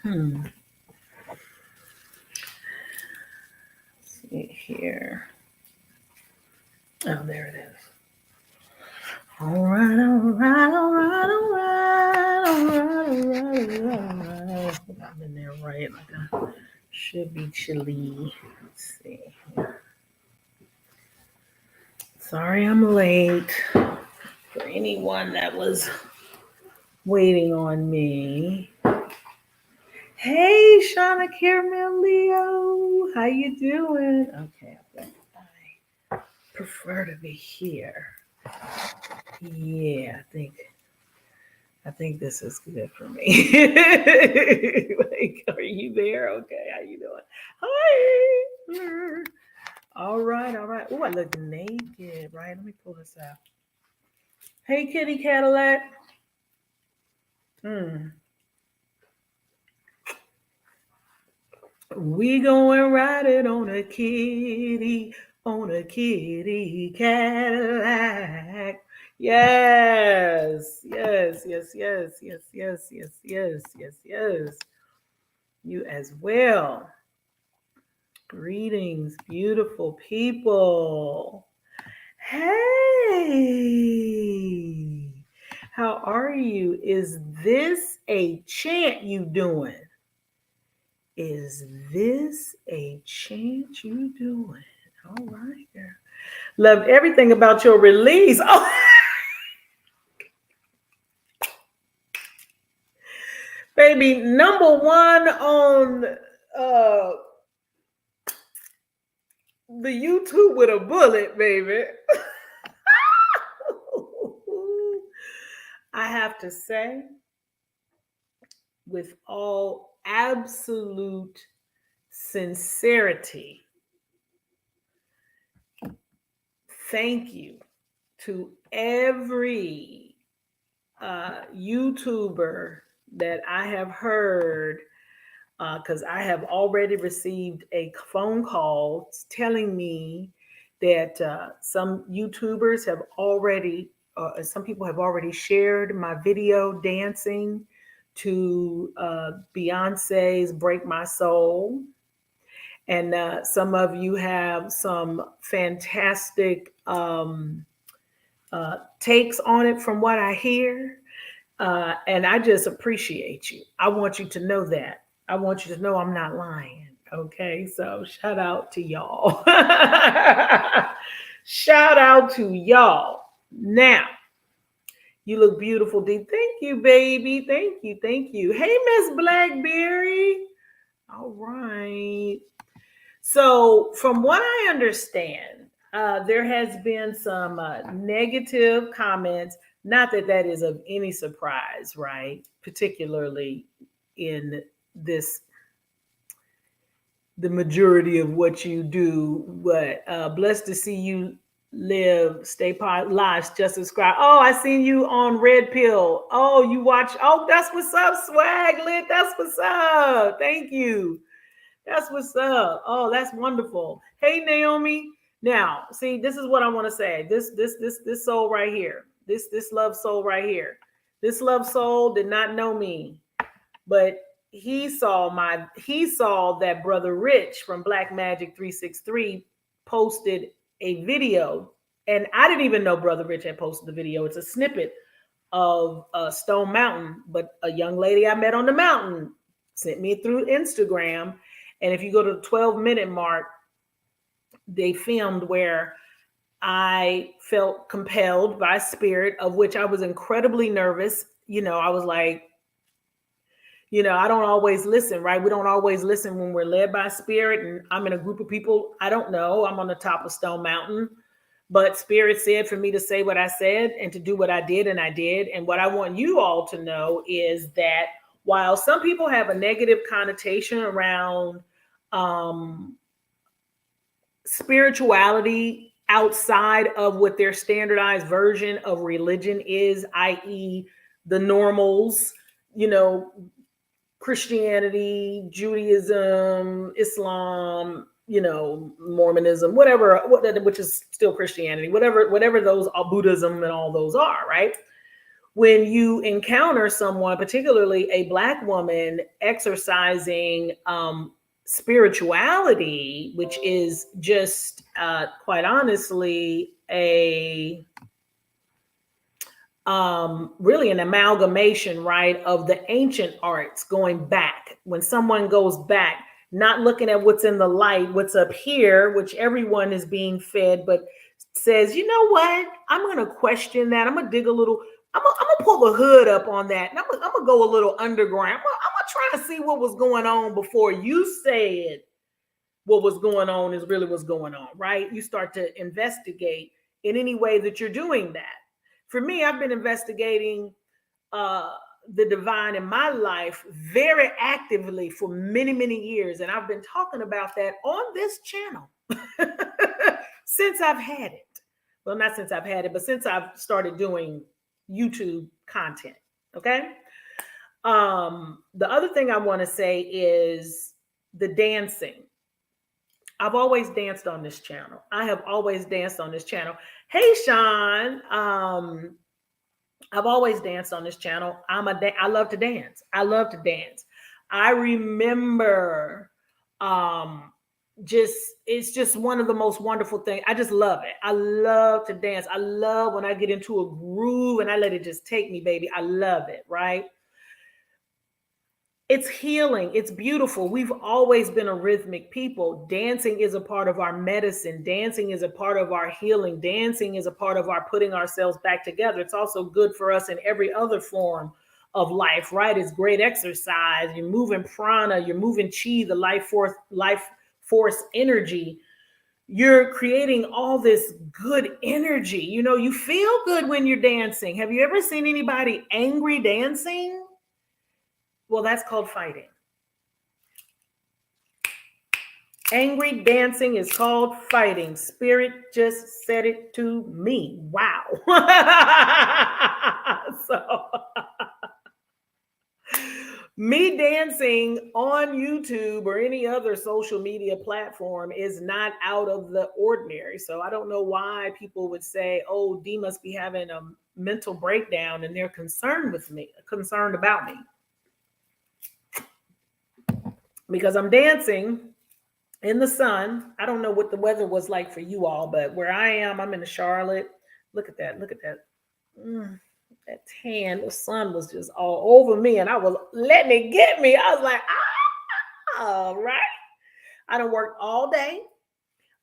Let's see here. Oh, there it is. All right, all right, all right, all right, all right, all right, all right. Hope I'm in there right. Like I should be chilly. Let's see. Sorry I'm late. For anyone that was waiting on me. Hey, Shauna Caramel Leo. How you doing? Okay, I prefer to be here. Yeah, I think this is good for me. Like, are you there? Okay, how you doing? Hi. All right, all right. Oh, I look naked. Right, let me pull this out. Hey, Kitty Cadillac. Hmm. We going ride it on a kitty Cadillac. Yes, yes, yes, yes, yes, yes, yes, yes, yes, yes. You as well. Greetings, beautiful people. Hey, how are you? Is this a chant you doing? Is this a chant you doing? All right, girl. Love everything about your release. Oh, baby, number one on uh the YouTube with a bullet, baby. I have to say, with all absolute sincerity, thank you to every YouTuber that I have heard, because I have already received a phone call telling me that some YouTubers have already, some people have already shared my video dancing to Beyonce's Break My Soul. And some of you have some fantastic takes on it from what I hear. And I just appreciate you. I want you to know that. I want you to know I'm not lying. Okay. So shout out to y'all. Shout out to y'all. Now, you look beautiful, D. Thank you, baby. Thank you. Thank you. Hey, Miss Blackberry. All right. So, from what I understand, there has been some negative comments. Not that that is of any surprise, right? Particularly in this, the majority of what you do. But blessed to see you live, stay live, just subscribe. Oh, I seen you on Red Pill. Oh, you watch. Oh, that's what's up, swag lit. That's what's up. Thank you. That's what's up. Oh, that's wonderful. Hey, Naomi. Now, see, this is what I want to say. This soul right here. This love soul right here. This love soul did not know me, but he saw that brother Rich from Black Magic 363 posted a video, and I didn't even know brother Rich had posted the video. It's a snippet of Stone Mountain, but a young lady I met on the mountain sent me through Instagram. And if you go to the 12-minute mark, they filmed where I felt compelled by spirit, of which I was incredibly nervous. I was like, I don't always listen, right? We don't always listen when we're led by spirit. And I'm in a group of people. I don't know. I'm on the top of Stone Mountain. But spirit said for me to say what I said and to do what I did, and I did. And what I want you all to know is that while some people have a negative connotation around spirituality outside of what their standardized version of religion is, i.e., the normals, you know, Christianity, Judaism, Islam, Mormonism, whatever, which is still Christianity, whatever those, Buddhism and all those are, right? when you encounter someone, particularly a Black woman, exercising spirituality, which is just quite honestly a really an amalgamation, right, of the ancient arts going back. When someone goes back, not looking at what's in the light, what's up here, which everyone is being fed, but says, you know what? I'm going to question that. I'm going to dig a little. I'm gonna pull the hood up on that, and I'm gonna go a little underground. I'm gonna try to see what was going on before you said what was going on is really what's going on, right? You start to investigate in any way that you're doing that. For me, I've been investigating uh, the divine in my life very actively for many, many years. And I've been talking about that on this channel since I've had it. Well, not since I've had it, but since I've started doing YouTube content. Okay. The other thing I want to say is the dancing. I've always danced on this channel. I have always danced on this channel. Hey, Sean. I've always danced on this channel. I love to dance. I love to dance. I remember it's just one of the most wonderful things. I just love it. I love to dance. I love when I get into a groove and I let it just take me, baby. I love it, right? It's healing. It's beautiful. We've always been a rhythmic people. Dancing is a part of our medicine. Dancing is a part of our healing. Dancing is a part of our putting ourselves back together. It's also good for us in every other form of life, right? It's great exercise. You're moving prana, you're moving chi, the life force energy. You're creating all this good energy. You know, you feel good when you're dancing. Have you ever seen anybody angry dancing? Well, that's called fighting. Angry dancing is called fighting. Spirit just said it to me. Wow. So, me dancing on YouTube or any other social media platform is not out of the ordinary. So, I don't know why people would say, oh, Dee must be having a mental breakdown and they're concerned about me. Because I'm dancing in the sun. I don't know what the weather was like for you all, but where I am, I'm in Charlotte. Look at that. Look at that. That tan. The sun was just all over me and I was letting it get me. I was like, all right. I done worked all day.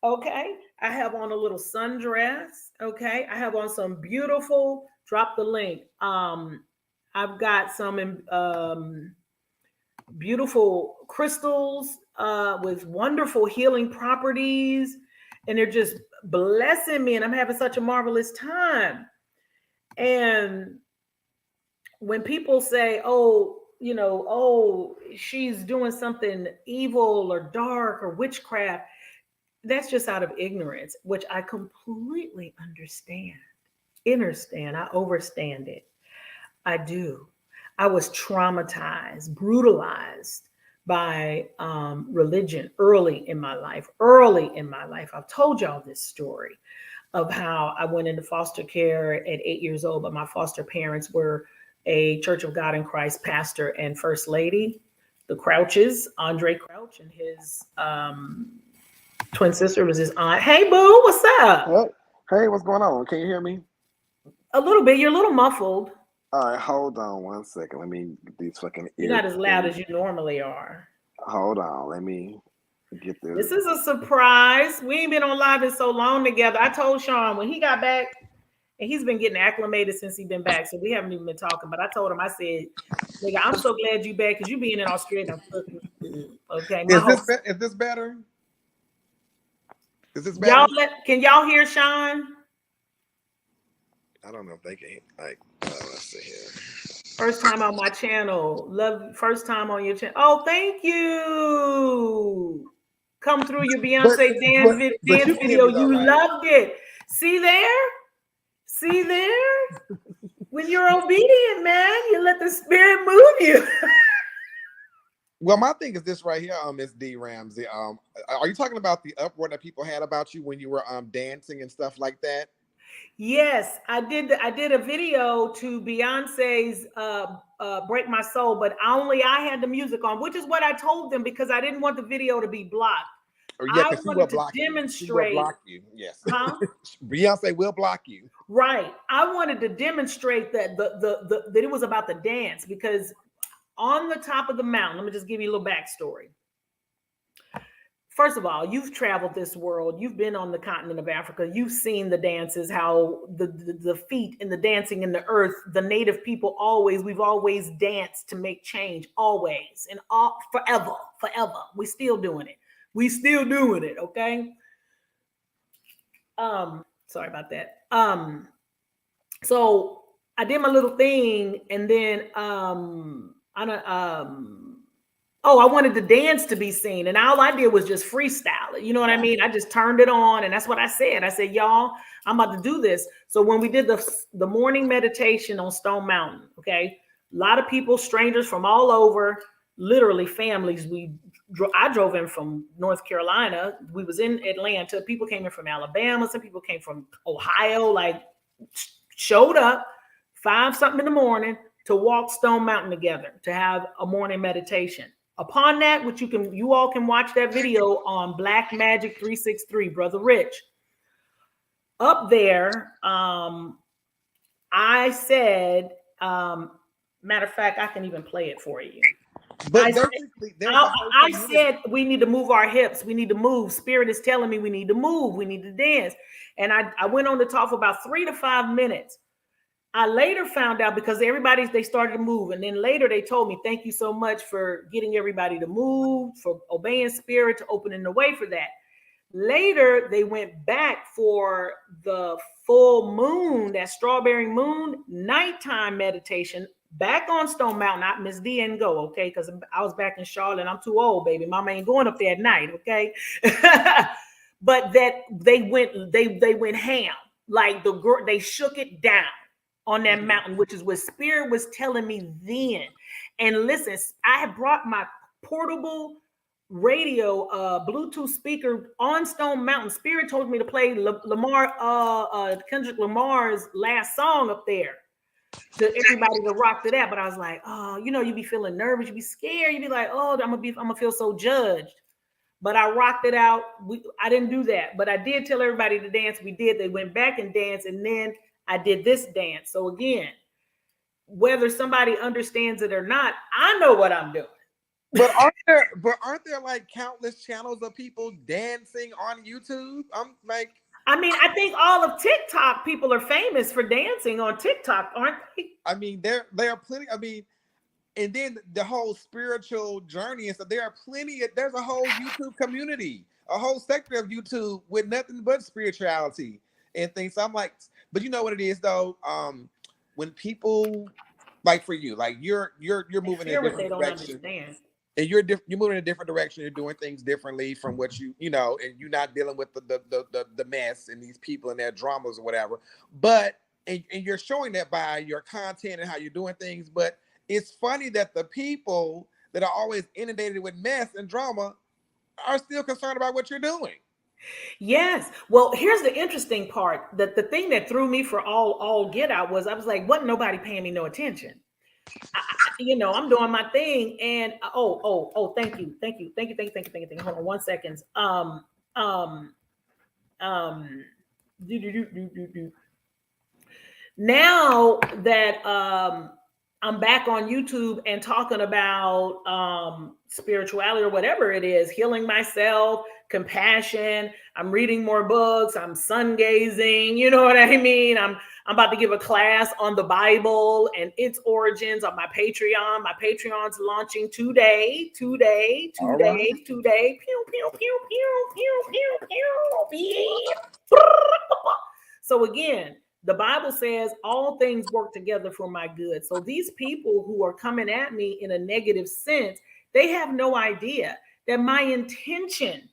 Okay. I have on a little sundress. Okay. I have on some beautiful, drop the link. I've got some beautiful crystals with wonderful healing properties, and they're just blessing me, and I'm having such a marvelous time. And when people say, oh, you know, oh, she's doing something evil or dark or witchcraft, that's just out of ignorance, which I completely understand. I overstand it. I do. I was traumatized, brutalized by religion early in my life. I've told y'all this story of how I went into foster care at 8 years old, but my foster parents were a Church of God in Christ pastor and first lady, the Crouches, Andre Crouch, and his twin sister was his aunt. Hey, boo, what's up? Hey, what's going on? Can you hear me? A little bit. You're a little muffled. All right, hold on 1 second. Let me get these fucking ears. You're not as loud as you normally are. Hold on. Let me get this. This is a surprise. We ain't been on live in so long together. I told Sean when he got back, and he's been getting acclimated since he's been back, so we haven't even been talking. But I told him, I said, nigga, I'm so glad you back because you being in Australia. Okay. Is this better? Is this better? Can y'all hear Sean? I don't know if they can. Let's see here. First time on my channel. First time on your channel. Oh, thank you. Come through your Beyonce dance video. You loved it. See there? When you're obedient, man, you let the spirit move you. Well, my thing is this right here, Miss D Ramsey. Are you talking about the uproar that people had about you when you were dancing and stuff like that? Yes, I did a video to Beyonce's "Break My Soul," but I had the music on, which is what I told them because I didn't want the video to be blocked. Or yeah, I because she will wanted to block you. She will demonstrate, block you. Yes. huh? Beyonce will block you. Right. I wanted to demonstrate that that it was about the dance because on the top of the mountain, let me just give you a little backstory. First of all, you've traveled this world. You've been on the continent of Africa. You've seen the dances, how the feet and the dancing in the earth, the native people we've always danced to make change, always and all forever, forever. We still doing it. We still doing it. Okay. Sorry about that. So I did my little thing, and then I don't oh, I wanted the dance to be seen, and all I did was just freestyle it. You know what I Right. mean? I just turned it on, and that's what I said. I said, "Y'all, I'm about to do this." So when we did the morning meditation on Stone Mountain, okay, a lot of people, strangers from all over, literally families. I drove in from North Carolina. We was in Atlanta. People came in from Alabama. Some people came from Ohio. Like showed up 5 something in the morning to walk Stone Mountain together to have a morning meditation. Upon that, which you all can watch that video on Black Magic 363, Brother Rich. Up there, I said, matter of fact, I can even play it for you. But I basically, there's a whole I community. said we need to move our hips. We need to move. Spirit is telling me we need to move. We need to dance. And I went on to talk for about 3 to 5 minutes. I later found out because they started to move. And then later they told me, thank you so much for getting everybody to move, for obeying spirit, to opening the way for that. Later, they went back for the full moon, that strawberry moon, nighttime meditation, back on Stone Mountain. I Miss D and go, okay? Because I was back in Charlotte and I'm too old, baby. Mama ain't going up there at night, okay? But that they went ham. Like they shook it down on that mountain, which is what spirit was telling me then. And listen, I had brought my portable radio Bluetooth speaker on Stone Mountain. Spirit told me to play Kendrick Lamar's last song up there to everybody to rock to that. But I was like, oh, you be feeling nervous, you be scared, you be like, oh, I'm gonna feel so judged. But I rocked it out. I didn't do that, but I did tell everybody to dance. We did. They went back and danced, and then I did this dance. So again, whether somebody understands it or not, I know what I'm doing. But aren't there like countless channels of people dancing on YouTube? I'm like, I mean, I think all of TikTok people are famous for dancing on TikTok, aren't they? I mean, there are plenty. I mean, and then the whole spiritual journey and stuff. There's a whole YouTube community, a whole sector of YouTube with nothing but spirituality and things. So I'm like, but you know what it is though. When people like for you, like you're moving in a What they different don't direction. understand. And you're moving in a different direction. You're doing things differently from what and you're not dealing with the mess and these people and their dramas or whatever. But and you're showing that by your content and how you're doing things. But it's funny that the people that are always inundated with mess and drama are still concerned about what you're doing. Yes. Well, here's the interesting part. That the thing that threw me for all get out was I was like, wasn't nobody paying me no attention. I'm doing my thing, and thank you. Hold on 1 second. Um, do, do, do, do, do, do. Now that I'm back on YouTube and talking about spirituality or whatever it is, healing myself, compassion. I'm reading more books. I'm sun gazing. You know what I mean? I'm about to give a class on the Bible and its origins on my Patreon. My Patreon's launching today. All right. Pew, pew, pew, pew, pew, pew, pew. So again, the Bible says all things work together for my good. So these people who are coming at me in a negative sense, they have no idea that my intention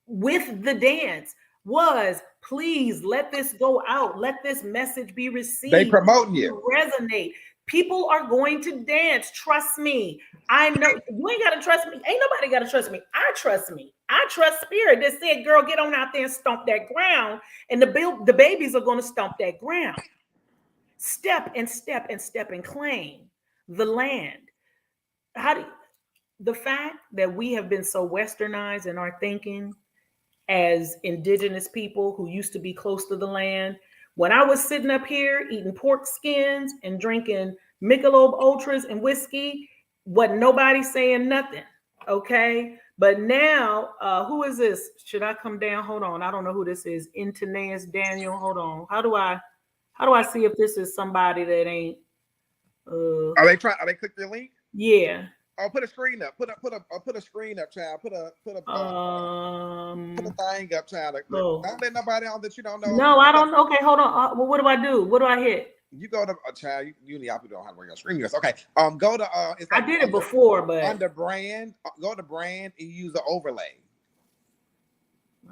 with the dance was, please let this go out. Let this message be received. They promoting you. Resonate. People are going to dance. Trust me. I know you ain't gotta trust me. Ain't nobody gotta trust me. I trust me. I trust spirit that said, girl, get on out there and stomp that ground. And the babies are gonna stomp that ground. Step and step and step and claim the land. How do the fact that we have been so westernized in our thinking as indigenous people who used to be close to the land. When I was sitting up here eating pork skins and drinking Michelob Ultras and whiskey, wasn't nobody saying nothing. Okay. But now, who is this? Should I come down? Hold on. I don't know who this is. Intonaeus Daniel. Hold on. How do I see if this is somebody that ain't Are they click your link? yeah. Oh, put a screen up. Put a screen up, child. Put a thing up, child. Oh. Don't let nobody on that you don't know. No, I don't. Okay, hold on. Well, what do I do? What do I hit? You go to a child. You and y'all people don't have to work on screen. Okay. Go to It's I like did it before, but under brand. Go to brand and use the overlay.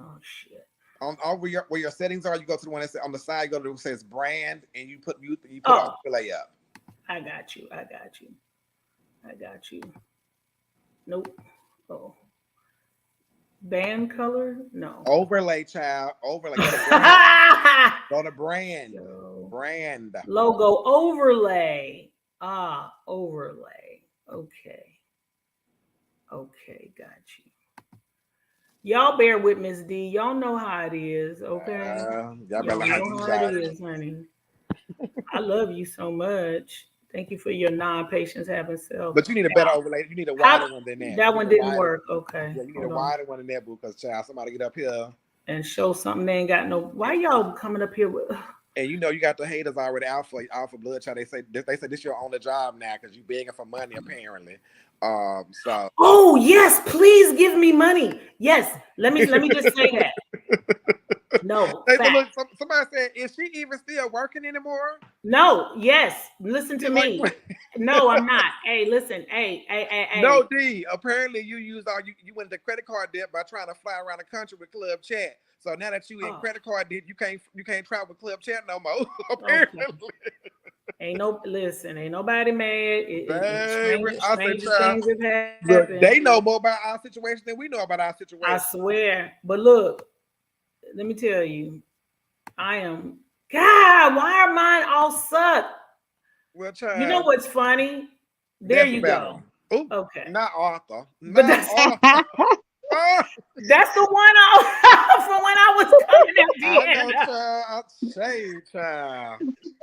Oh shit. On where your settings are, you go to the one that's on the side. You go to it says brand, and you put overlay up. I got you. Nope. Oh. Band color? No. Overlay, child. Overlay. Go to brand. Brand. Logo overlay. Overlay. Okay. Got you. Y'all bear with Miss D. Y'all know how it is, okay? Y'all better know how it is, honey. I love you so much. Thank you for your non-patience having self. But you need a better overlay. You need a wider one than that. That one didn't work. Okay. Yeah, you need a wider one than that, boo, because child, somebody get up here and show something they ain't got no. Why y'all coming up here with? And you got the haters already out for blood, child. They say this your only job now because you begging for money apparently. So. Oh yes, please give me money. Yes, let me just say that. No. Look, somebody said, is she even still working anymore? No. Yes. Listen to me. No, I'm not. Hey, listen. Hey. No, D. Apparently, you used you went to credit card debt by trying to fly around the country with Club Chat. So now that you in credit card debt, you can't travel with Club Chat no more. Apparently. Okay. Ain't nobody mad. Strange things have happened. Look, they know more about our situation than we know about our situation. I swear. But look, let me tell you, I am. God, why are mine all suck? Well, child. You know what's funny? There you go. Ooh, okay. Not Arthur. But that's that's the one from when I was coming out here. Child.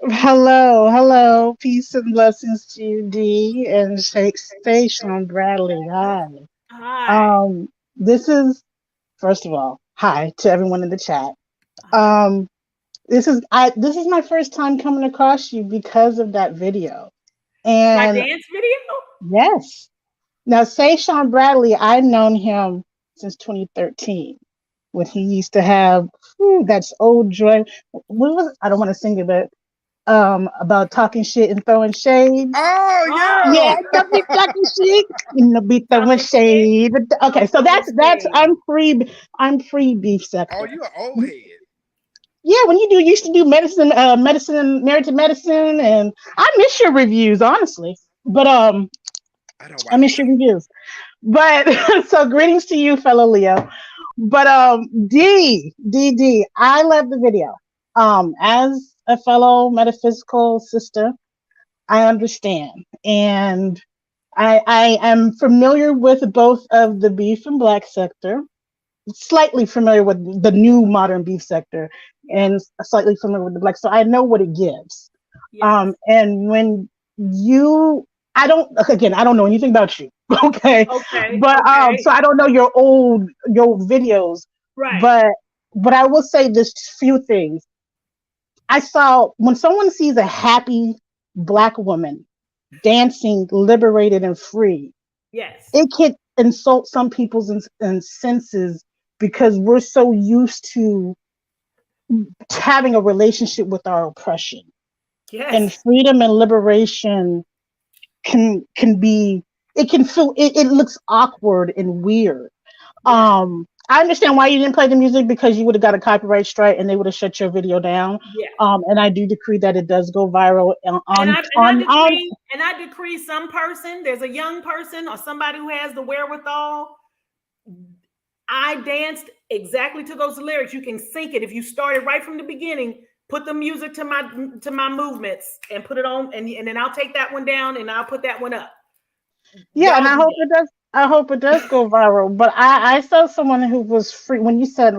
Hello. Peace and blessings to you, D, and Station Bradley. Hi. This is, first of all, hi to everyone in the chat. This is my first time coming across you because of that video. And my dance video? Yes. Now, Sean Bradley, I've known him since 2013 when he used to have that's old joy. What was it? I don't want to sing it, but about talking shit and throwing shade. Oh yeah, don't be talking shit and be throwing shade. Okay, so that's I'm free beef sector. Oh, you an old head. Yeah, when you used to do medicine, married to medicine, and I miss your reviews, honestly. But I miss your reviews. But so greetings to you, fellow Leo. But D, I love the video. As a fellow metaphysical sister, I understand, and I am familiar with both of the beef and black sector. Slightly familiar with the new modern beef sector, and slightly familiar with the black. So I know what it gives. Yes. And when I don't know anything about you. Okay. But so I don't know your videos. Right. But I will say this few things. I saw when someone sees a happy black woman dancing, liberated and free. Yes. It can insult some people's senses because we're so used to having a relationship with our oppression. Yes. And freedom and liberation can be, it can feel, it looks awkward and weird. Yes. I understand why you didn't play the music, because you would have got a copyright strike and they would have shut your video down. Yeah. And I do decree that it does go viral on And on I on, on decree, some person, there's a young person or somebody who has the wherewithal. I danced exactly to those lyrics. You can sync it if you started right from the beginning. Put the music to my movements and put it on, and then I'll take that one down and I'll put that one up. Yeah, and Y'all I do hope it does. I hope it does go viral. But I saw someone who was free when you said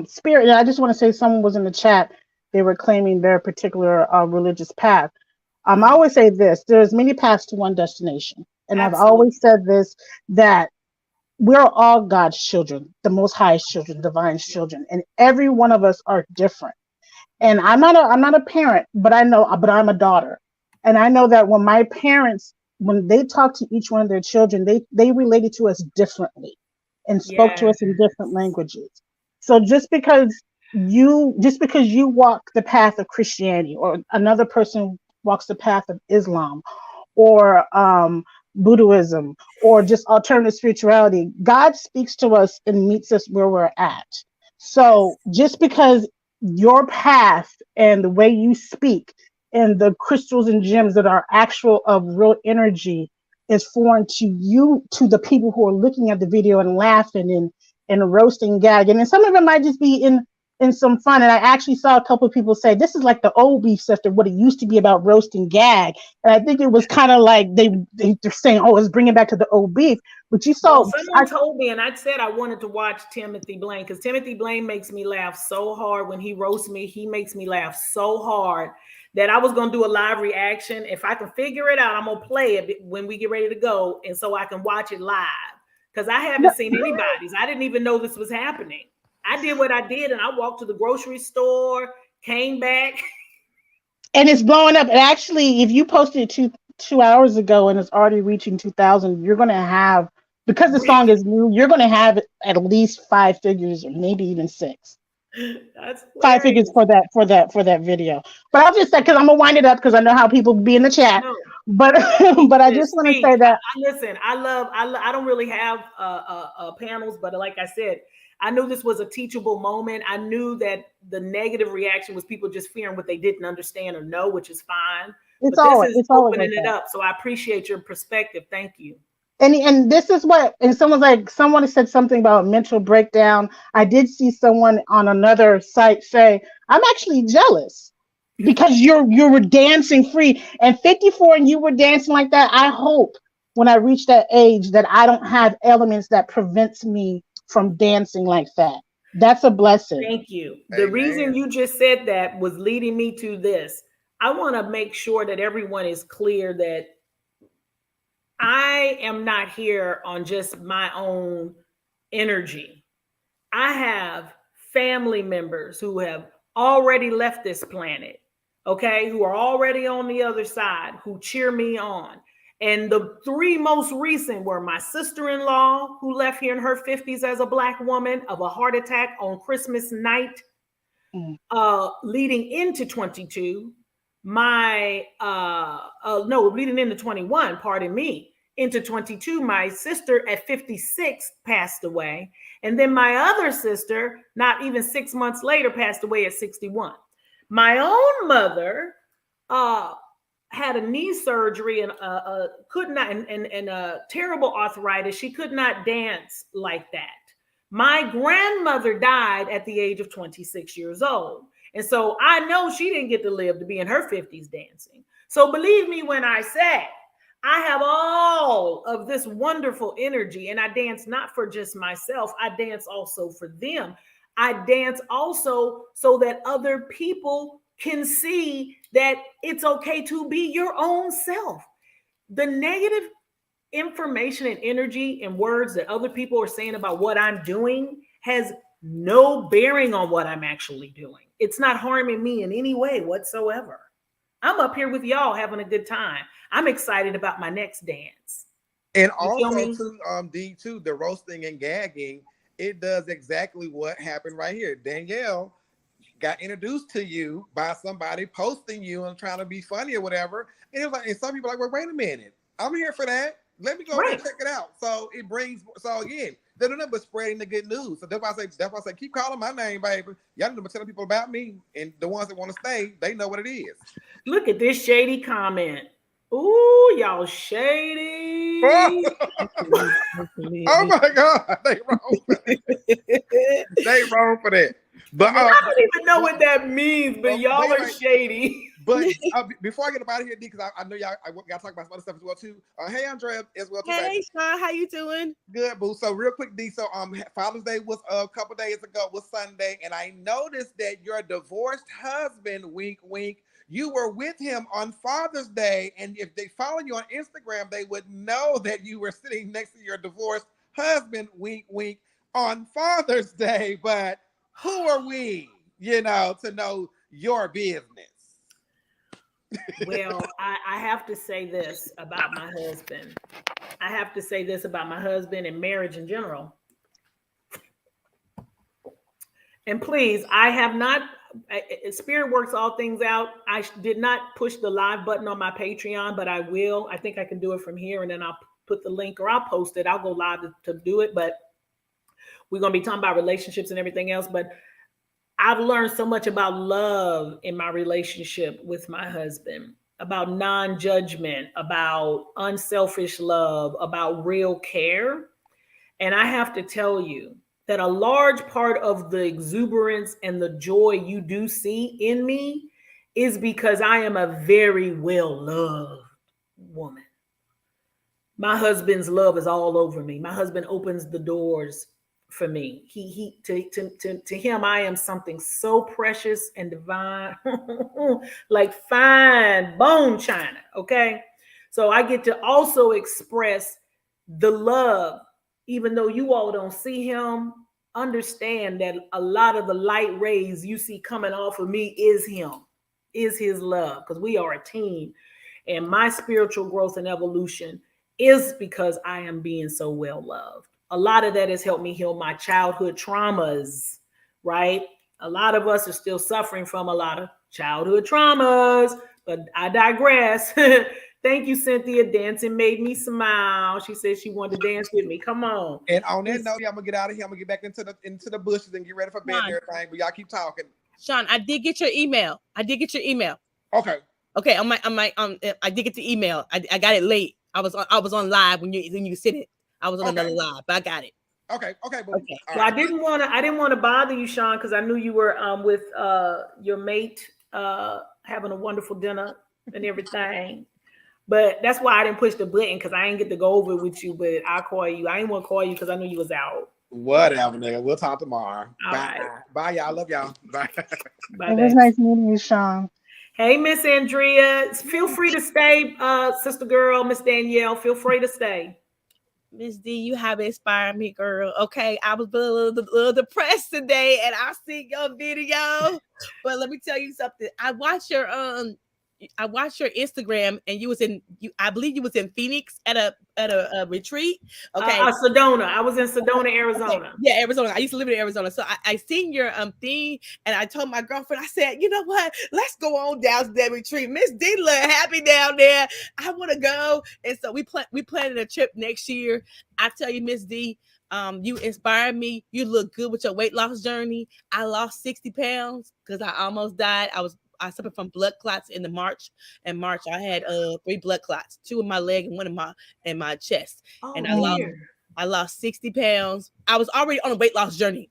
spirit. And I just want to say someone was in the chat. They were claiming their particular religious path. I that. always say this: there's many paths to one destination, and I've always Absolutely. said this, that we're all God's children, the Most High's children, divine's children, and every one of us are different. And I'm not a parent, but I'm a daughter. And I know that when my parents, when they talked to each one of their children, they related to us differently and spoke to Yeah. us in different languages. So just because you walk the path of Christianity, or another person walks the path of Islam, or Buddhism, or just alternative spirituality, God speaks to us and meets us where we're at. So Yes. just because your path and the way you speak and the crystals and gems that are actual of real energy is foreign to you, to the people who are looking at the video and laughing and roasting, gagging, and some of it might just be in some fun. And I actually saw a couple of people say this is like the old beef sister, what it used to be about roast and gag. And I think it was kind of like they're saying, oh, it's bringing back to the old beef. But you Well, saw, someone told me, and I said I wanted to watch Timothy Blaine because Timothy Blaine makes me laugh so hard when he roasts me. He makes me laugh so hard that I was going to do a live reaction. If I can figure it out, I'm going to play it when we get ready to go, and so I can watch it live because I haven't seen anybody's. I didn't even know this was happening. I did what I did, and I walked to the grocery store, came back. and it's blowing up. And actually, if you posted it 2 hours ago and it's already reaching 2,000, you're gonna have, because the song is new, you're gonna have at least five figures, or maybe even six. That's Five figures hilarious. for that video. But I'll just say, because I'm gonna wind it up, because I know how people be in the chat. No, But but I just sis, want to speak. say that Listen. I don't really have panels, but like I said, I knew this was a teachable moment. I knew that the negative reaction was people just fearing what they didn't understand or know, which is fine. it's But this all is it's always opening like it that. up, so I appreciate your perspective. Thank you. And this is what, and someone said something about mental breakdown. I did see someone on another site say, I'm actually jealous because you were dancing free, and 54 and you were dancing like that. I hope when I reach that age that I don't have elements that prevents me from dancing like that. That's a blessing. Thank you. The reason Amen. you just said that was leading me to this. I want to make sure that everyone is clear that I am not here on just my own energy. I have family members who have already left this planet, okay, who are already on the other side, who cheer me on. And the three most recent were my sister in law, who left here in her 50s as a Black woman of a heart attack on Christmas night, Mm. leading into 22. No, leading into 21, pardon me, into 22. My sister at 56 passed away. And then my other sister, not even 6 months later, passed away at 61. My own mother uh, had a knee surgery and could not, and a terrible arthritis. She could not dance like that. My grandmother died at the age of 26 years old. And so I know she didn't get to live to be in her 50s dancing. So believe me when I say I have all of this wonderful energy, and I dance not for just myself, I dance also for them. I dance also so that other people can see that it's okay to be your own self. The negative information and energy and words that other people are saying about what I'm doing has no bearing on what I'm actually doing. It's not harming me in any way whatsoever. I'm up here with y'all having a good time. I'm excited about my next dance. And You feel also me? to D too, the roasting and gagging, it does exactly what happened right here. Danielle got introduced to you by somebody posting you and trying to be funny or whatever. And it was like, and some people are like, well, wait a minute. I'm here for that. Let me go there and check it out. So it brings. So again, they're nothing but spreading the good news. So that's why I say. That's why I say keep calling my name, baby. Y'all need to tell people about me, and the ones that want to stay, they know what it is. Look at this shady comment. Ooh, y'all shady. Oh my God, they wrong for that. They wrong for that. But I don't even know what that means, but y'all are shady. But before I get up out of here, D, because I know y'all, I got to talk about some other stuff as well too. Hey, Andrea, as well too. Hey, baby. Sean, how you doing? Good, boo. So real quick, D. So Father's Day was a couple days ago, was Sunday, and I noticed that your divorced husband, wink, wink, you were with him on Father's Day, and if they follow you on Instagram, they would know that you were sitting next to your divorced husband, wink, wink, on Father's Day. But who are we, to know your business? Well, I have to say this about my husband. I have to say this about my husband and marriage in general. And please, I have not, Spirit works all things out. I did not push the live button on my Patreon, but I will. I think I can do it from here, and then I'll put the link, or I'll post it. I'll go live to do it, but we're going to be talking about relationships and everything else. But I've learned so much about love in my relationship with my husband, about non-judgment, about unselfish love, about real care. And I have to tell you that a large part of the exuberance and the joy you do see in me is because I am a very well-loved woman. My husband's love is all over me. My husband opens the doors for me. To him, I am something so precious and divine, like fine bone china. Okay. So I get to also express the love, even though you all don't see him. Understand that a lot of the light rays you see coming off of me is him, is his love, because we are a team. And my spiritual growth and evolution is because I am being so well loved. A lot of that has helped me heal my childhood traumas, right? A lot of us are still suffering from a lot of childhood traumas, but I digress. Thank you, Cynthia. Dancing made me smile. She said she wanted to dance with me. Come on. And on that note, I'm gonna get out of here. I'm gonna get back into the bushes and get ready for bed and everything. But y'all keep talking. Sean, I did get your email. Okay. Okay. I did get the email. I got it late. I was on live when you sent it. I was on another live, but I got it. Okay. Okay. Well, I didn't want to bother you, Sean, because I knew you were with your mate having a wonderful dinner and everything. But that's why I didn't push the button, because I didn't get to go over it with you. But I'll call you. I didn't want to call you because I knew you was out. Whatever, nigga. We'll talk tomorrow. Bye. Right. Bye, y'all. Love y'all. Bye. Bye. It was nice meeting you, Sean. Hey, Miss Andrea. Feel free to stay, sister girl, Miss Danielle. Feel free to stay. Miss D, you have inspired me, girl. Okay, I was a little depressed today, and I see your video. But let me tell you something. I watched your Instagram, and I believe you was in Phoenix at a retreat. Okay, Sedona. I was in Sedona, Arizona. Okay. Yeah, Arizona. I used to live in Arizona, so I seen your thing, and I told my girlfriend, I said, you know what? Let's go on down to that retreat. Miss D look happy down there. I want to go, and so we planning a trip next year. I tell you, Miss D, you inspired me. You look good with your weight loss journey. I lost 60 pounds because I almost died. I suffered from blood clots in March. In March, I had 3 blood clots, 2 in my leg and 1 in my chest. And I lost 60 pounds. I was already on a weight loss journey.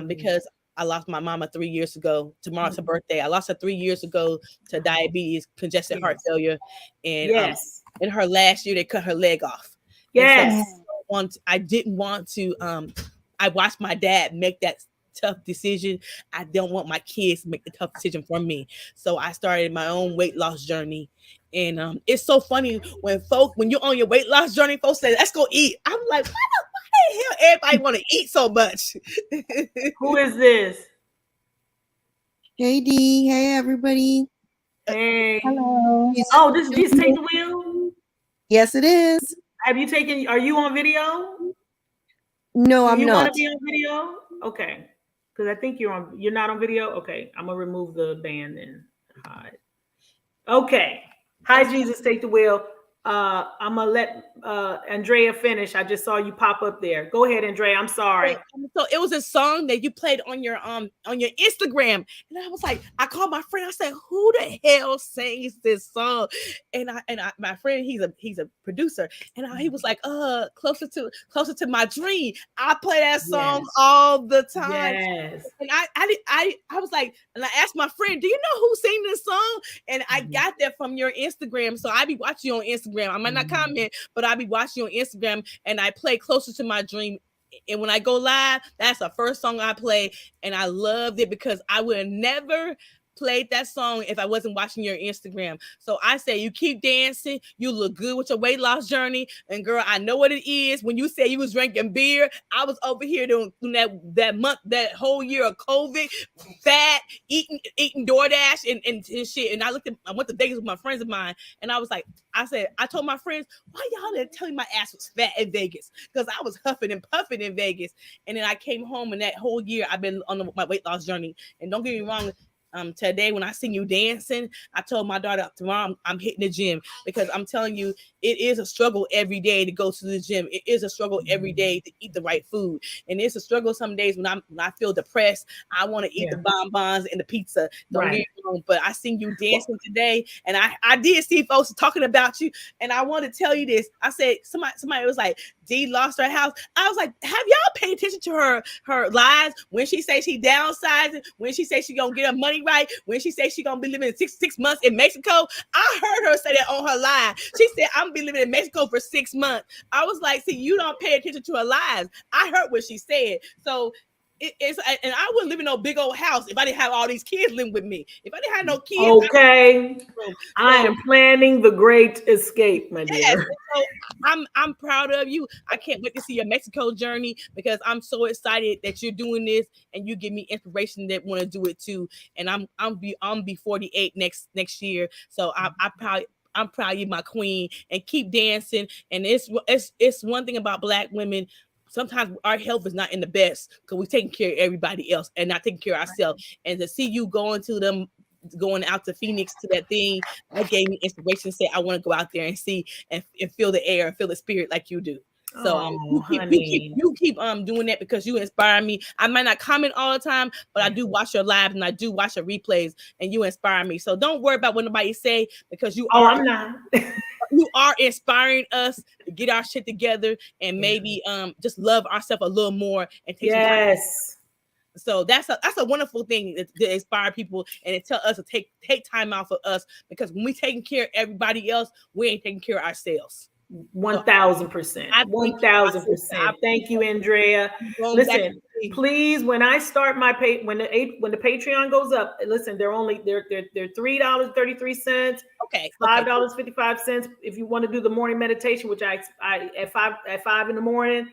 Because I lost my mama 3 years ago. Tomorrow's her birthday. I lost her 3 years ago to diabetes, congestive heart failure. And in her last year, they cut her leg off. Yes. So I didn't want to. I watched my dad make that tough decision. I don't want my kids to make the tough decision for me. So I started my own weight loss journey. And it's so funny when you're on your weight loss journey, folks say, let's go eat. I'm like, why the hell everybody want to eat so much? Who is this? Hey D, hey everybody. Hey. Hello. Oh, this is Jesus Take the Wheel? Yes, it is. Are you on video? No, I'm not. You want to be on video? Okay. Because I think you're not on video. Okay. I'm gonna remove the band then. Hide. Okay. Hi, Jesus Take the Wheel. I'm gonna let Andrea finish. I just saw you pop up there. Go ahead, Andrea. I'm sorry. So it was a song that you played on your Instagram, and I was like, I called my friend. I said, "Who the hell sings this song?" And my friend, he's a producer, and he was like, closer to my dream." I play that song all the time. Yes. And I was like, and I asked my friend, "Do you know who sang this song?" And I got that from your Instagram. So I be watching you on Instagram. I might not comment, but I be watching you on Instagram, and I play "Closer to My Dream." And when I go live, that's the first song I play, and I loved it because I would have never played that song if I wasn't watching your Instagram. So I say, you keep dancing, you look good with your weight loss journey, and girl, I know what it is. When you say you was drinking beer, I was over here doing that whole year of COVID, fat, eating DoorDash and shit. And I went to Vegas with my friends of mine, and I was like, I told my friends, why y'all didn't tell me my ass was fat in Vegas? Because I was huffing and puffing in Vegas. And then I came home, and that whole year I've been on my weight loss journey. And don't get me wrong, today when I seen you dancing, I told my daughter tomorrow I'm hitting the gym, because I'm telling you, it is a struggle every day to go to the gym. It is a struggle every day to eat the right food, and it's a struggle some days when I feel depressed. I want to eat the bonbons and the pizza. Don't get me wrong, but I seen you dancing today, and I did see folks talking about you, and I want to tell you this. I said somebody was like, D lost her house. I was like, have y'all paid attention to her lives when she say she downsizing, when she say she gonna get her money right, when she say she gonna be living 6 months in Mexico? I heard her say that on her live. She said, I'm gonna be living in Mexico for 6 months. I was like, see, you don't pay attention to her lives. I heard what she said. So it's, and I wouldn't live in no big old house if I didn't have all these kids living with me. If I didn't have no kids, okay, I am planning the great escape, my dear. So I'm proud of you. I can't wait to see your Mexico journey, because I'm so excited that you're doing this, and you give me inspiration that want to do it too. And I'm be 48 next year. So I'm proud of you, my queen, and keep dancing. And it's one thing about Black women. Sometimes our health is not in the best because we're taking care of everybody else and not taking care of ourselves. And to see you going out to Phoenix to that thing, that gave me inspiration to say, I want to go out there and see and feel the air and feel the spirit like you do. So you keep doing that, because you inspire me. I might not comment all the time, but I do watch your lives and I do watch your replays, and you inspire me. So don't worry about what nobody say, because you are. I'm not. You are inspiring us to get our shit together and maybe just love ourselves a little more and take some time. So that's a wonderful thing to inspire people and to tell us to take time out for us, because when we taking care of everybody else, we ain't taking care of ourselves. 1,000%. 1,000%. Thank you, Andrea. Listen, please, when I start my when the Patreon goes up, listen, they're $3.33. Okay. $5.55 if you want to do the morning meditation, which I at 5 in the morning.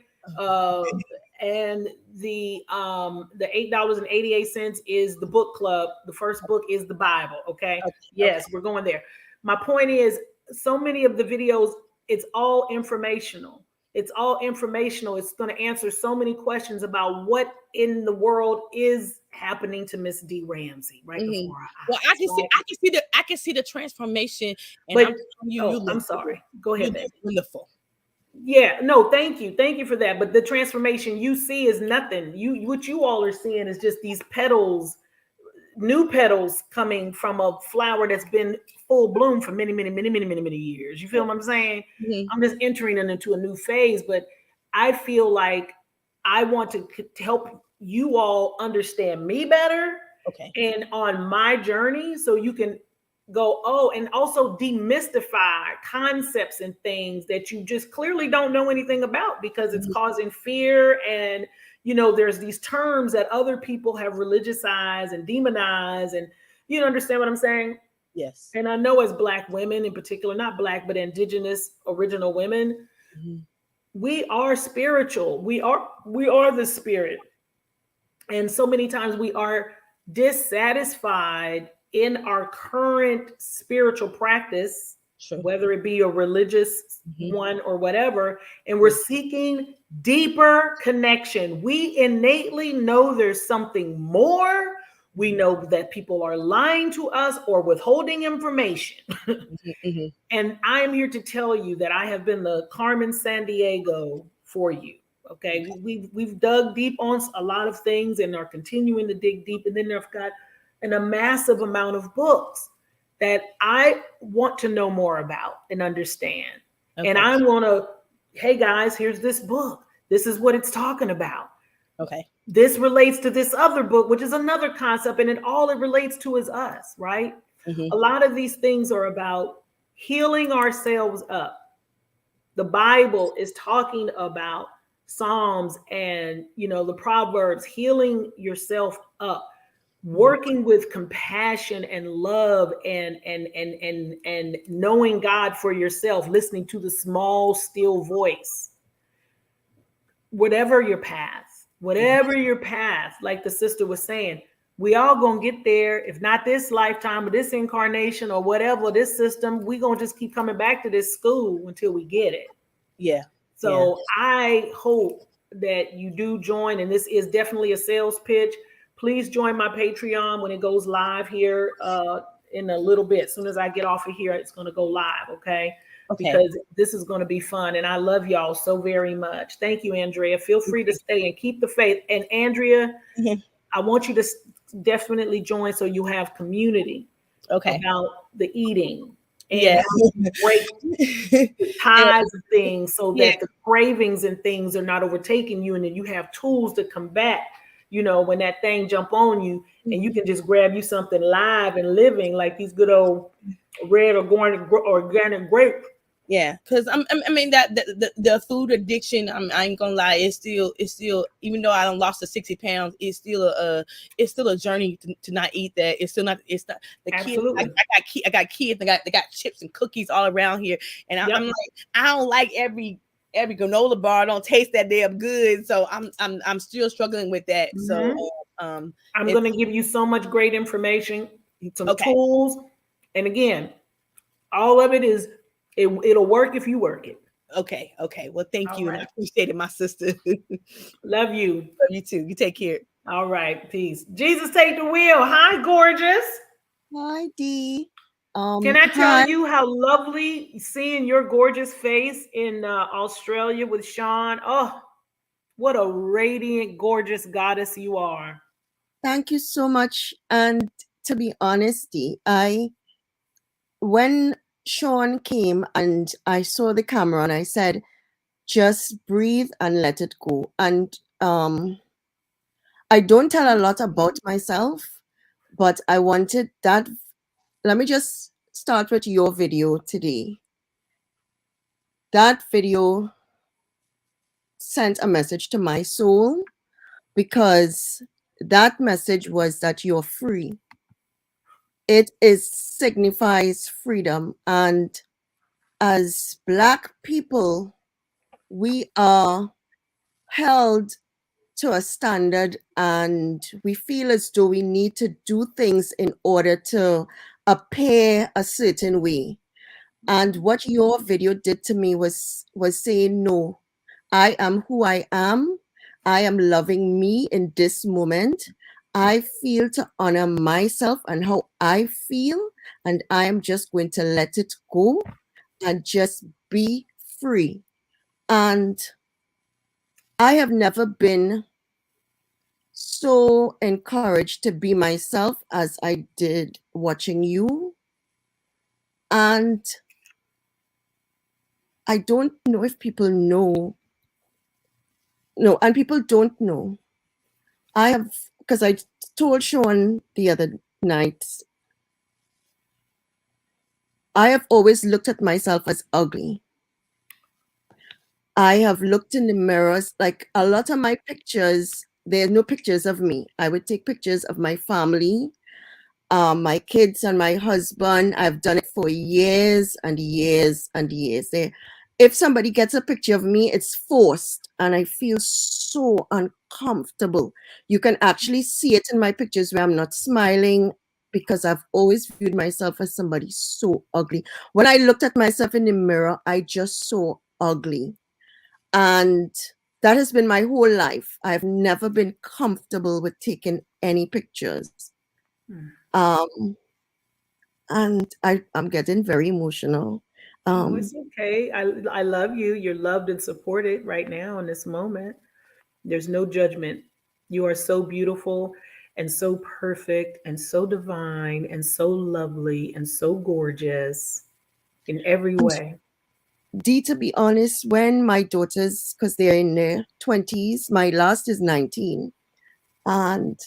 And the $8.88 is the book club. The first book is the Bible. Okay. Yes, we're going there. My point is, so many of the videos, it's all informational. It's going to answer so many questions about what in the world is happening to Miss D Ramsey before our eyes. Well, I can see the transformation. And but I'm sorry. Go ahead. Wonderful. Yeah, no, thank you for that. But the transformation you see is nothing. What you all are seeing is just these petals, new petals coming from a flower that's been full bloom for many years. You feel what I'm saying? I'm just entering into a new phase, but I feel like I want to help you all understand me better. And on my journey, so you can go, and also demystify concepts and things that you just clearly don't know anything about, because it's causing fear. And there's these terms that other people have religiousized and demonized, and you understand what I'm saying? Yes. And I know, as Black women in particular, not Black, but Indigenous original women, we are spiritual. We are the spirit. And so many times we are dissatisfied in our current spiritual practice, whether it be a religious one or whatever, and we're seeking deeper connection. We innately know there's something more. We know that people are lying to us or withholding information. Mm-hmm. And I am here to tell you that I have been the Carmen San Diego for you. Okay, we've dug deep on a lot of things and are continuing to dig deep. And then I've got a massive amount of books that I want to know more about and understand. Okay. And I'm gonna, hey guys, here's this book. This is what it's talking about. Okay. This relates to this other book, which is another concept, and it relates to is us, right? Mm-hmm. A lot of these things are about healing ourselves up. The Bible is talking about Psalms and the Proverbs, healing yourself up, working with compassion and love and knowing God for yourself, listening to the small still voice. Whatever your path, like the sister was saying, we all gonna get there. If not this lifetime or this incarnation or whatever, this system, we gonna just keep coming back to this school until we get it. Yeah. So I hope that you do join, and this is definitely a sales pitch. Please join my Patreon when it goes live here in a little bit. As soon as I get off of here, it's going to go live, okay? Because this is going to be fun, and I love y'all so very much. Thank you, Andrea. Feel free to stay and keep the faith. And Andrea, I want you to definitely join so you have community about the eating and how you break the ties of things so that the cravings and things are not overtaking you, and then you have tools to combat when that thing jump on you, and you can just grab you something live and living like these good old red or organic grape. Yeah, because I mean that the food addiction. I ain't gonna lie. It's still even though I don't lost the 60 pounds, it's still a journey to not eat that. It's not the kids. I got kids. They got chips and cookies all around here, and I'm like, I don't like every granola bar. I don't taste that damn good, so I'm still struggling with that. So I'm gonna give you so much great information, some tools, and again, all of it is. It'll work if you work it. Okay. Well, thank you. Right. And I appreciate it, my sister. Love you. Love you too. You take care. All right. Peace. Jesus, take the wheel. Hi, gorgeous. Hi, Dee. Can I tell you how lovely seeing your gorgeous face in Australia with Sean? Oh, what a radiant, gorgeous goddess you are. Thank you so much. And to be honest, Dee, when Sean came and I saw the camera and I said, just breathe and let it go. And I don't tell a lot about myself, but I wanted that. Let me just start with your video today. That video sent a message to my soul because that message was that you're free. It signifies freedom, and as Black people, we are held to a standard and we feel as though we need to do things in order to appear a certain way. And what your video did to me was saying, no, I am who I am. I am loving me in this moment. I feel to honor myself and how I feel, and I am just going to let it go and just be free. And I have never been so encouraged to be myself as I did watching you. And I don't know if people know. No, and people don't know. I have, because I told Sean the other night, I have always looked at myself as ugly. I have looked in the mirrors, like a lot of my pictures, there's no pictures of me. I would take pictures of my family, my kids and my husband. I've done it for years and years and years. If somebody gets a picture of me, it's forced and I feel so uncomfortable. You can actually see it in my pictures where I'm not smiling because I've always viewed myself as somebody so ugly. When I looked at myself in the mirror, I just saw ugly. And that has been my whole life. I've never been comfortable with taking any pictures. Hmm. Um, and I'm getting very emotional. No, Um, it's okay. I love you. You're loved and supported right now in this moment. There's no judgment. You are so beautiful and so perfect and so divine and so lovely and so gorgeous in every and way. D, to be honest, when my daughters, because they're in their 20s, my last is 19, and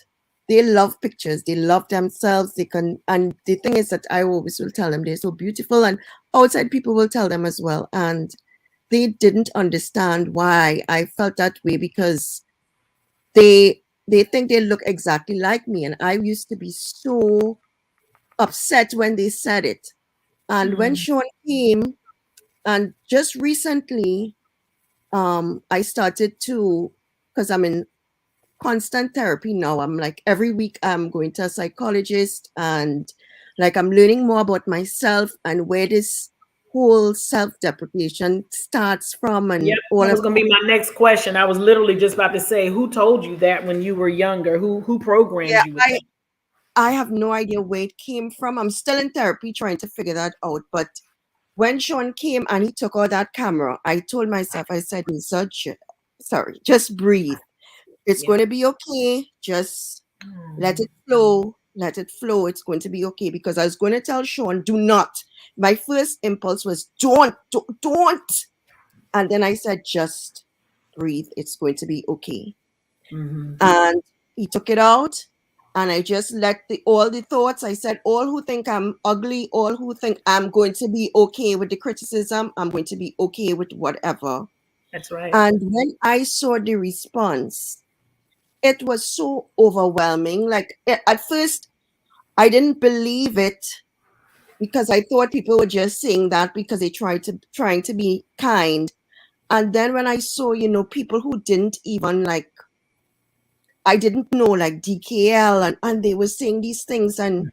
they love pictures. They love themselves. They can, and the thing is that I always will tell them they're so beautiful, and outside people will tell them as well. And they didn't understand why I felt that way because they think they look exactly like me, and I used to be so upset when they said it. And when Mm. Sean came, and just recently, I started to, because I'm in constant therapy now. I'm like every week I'm going to a psychologist, and like I'm learning more about myself and where this whole self-deprecation starts from Yeah, and all that of was gonna be my next question. I was literally just about to say, who told you that when you were younger? Who yeah, programmed you with that? I have no idea where it came from. I'm still in therapy trying to figure that out. But when Sean came and he took out that camera, I told myself, I said, Lisa, sorry, just breathe. It's Yeah. going to be okay. Just let Mm. it flow. Let it flow. It's going to be okay. Because I was going to tell Sean, do not. My first impulse was, don't. And then I said, just breathe. It's going to be okay. Hmm. And he took it out. And I just let all the thoughts. I said, all who think I'm ugly, all who think I'm going to be okay with the criticism, I'm going to be okay with whatever. That's right. And when I saw the response, it was so overwhelming. Like at first, I didn't believe it because I thought people were just saying that because they trying to be kind. And then when I saw, people who didn't even like, I didn't know, like DKL, and they were saying these things. And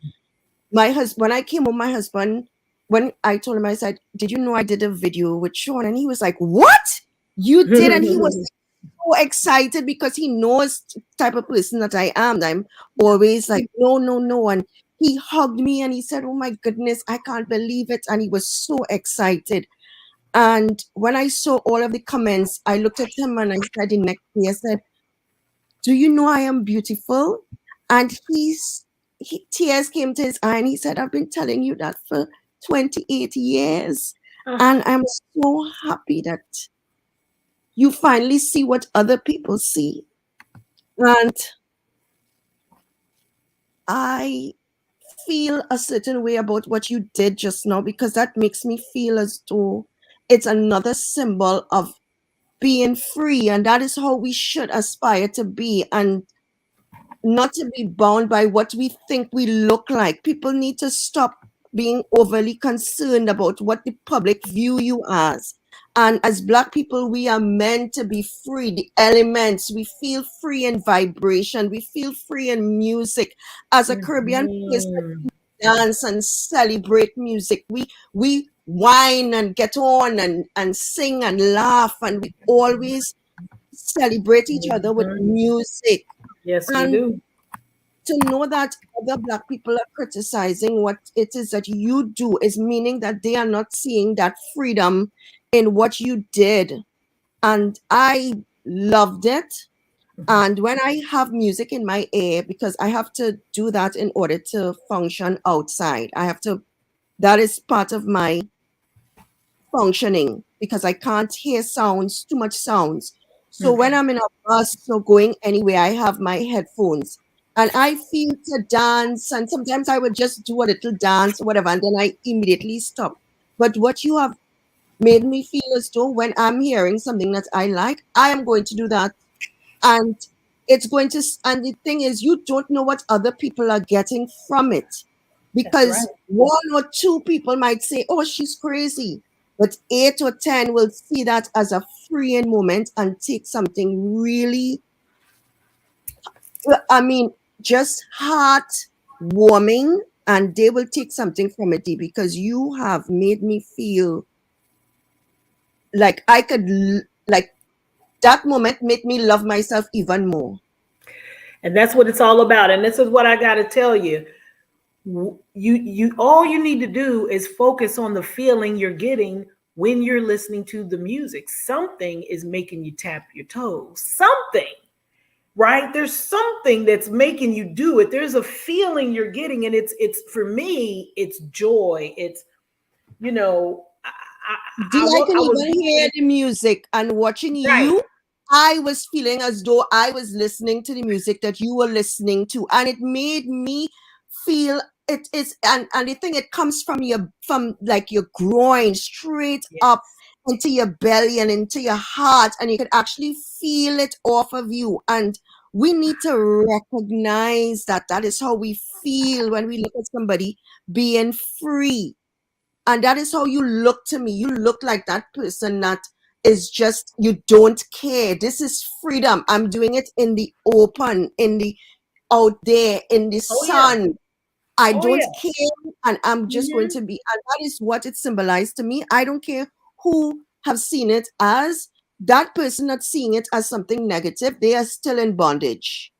my husband, when I came home, my husband, when I told him, I said, did you know I did a video with Sean? And he was like, what? You did? And he was so excited because he knows the type of person that I am. That I'm always like, no, no, no. And he hugged me and he said, oh my goodness, I can't believe it. And he was so excited. And when I saw all of the comments, I looked at him and I said the next day, I said, do you know I am beautiful? And tears came to his eye and he said, I've been telling you that for 28 years. Ah, And I'm so happy that you finally see what other people see. And I feel a certain way about what you did just now because that makes me feel as though it's another symbol of being free. And that is how we should aspire to be. And not to be bound by what we think we look like. People need to stop being overly concerned about what the public view you as. And as Black people, we are meant to be free. The elements, we feel free in vibration, we feel free in music. As a Caribbean person, mhm. dance and celebrate music. We whine and get on and sing and laugh, and we always celebrate each other with Mhm. music. Yes, we And do. to know that other Black people are criticizing what it is that you do is meaning that they are not seeing that freedom in what you did. And I loved it. Mhm. And when I have music in my ear, because I have to do that in order to function outside, that is part of my functioning because I can't hear sounds, too much sounds. So when Okay. I'm in a bus or going anywhere, I have my headphones and I feel to dance. And sometimes I would just do a little dance or whatever, and then I immediately stop. But what you have made me feel as though when I'm hearing something that I like, I am going to do that and it's going to and the thing is you don't know what other people are getting from it That's right. because one or two people might say oh she's crazy, but 8 or 10 will see that as a freeing moment and take something really, I mean, just heart warming, and they will take something from it because you have made me feel like I could like that moment made me love myself even more. And that's what it's all about. And this is what I got to tell you. You all you need to do is focus on the feeling you're getting when you're listening to the music. Something is making you tap your toes. Something, right? There's something that's making you do it. There's a feeling you're getting, and it's for me, it's joy. It's, you know, D, I can I was even hear the music, and watching right. you, I was feeling as though I was listening to the music that you were listening to, and it made me feel it is, and the thing, it comes from from like your groin straight up Yes. into your belly and into your heart, and you could actually feel it off of you. And we need to recognize that that is how we feel when we look at somebody being free. And that is how you look to me. You look like that person that is just, you don't care. This is freedom. I'm doing it in the open, in the out there, in the Oh yeah. sun. I Oh don't yeah. care. And I'm just going Mhm. to be, and that is what it symbolized to me. I don't care who have seen it as. That person not seeing it as something negative, they are still in bondage.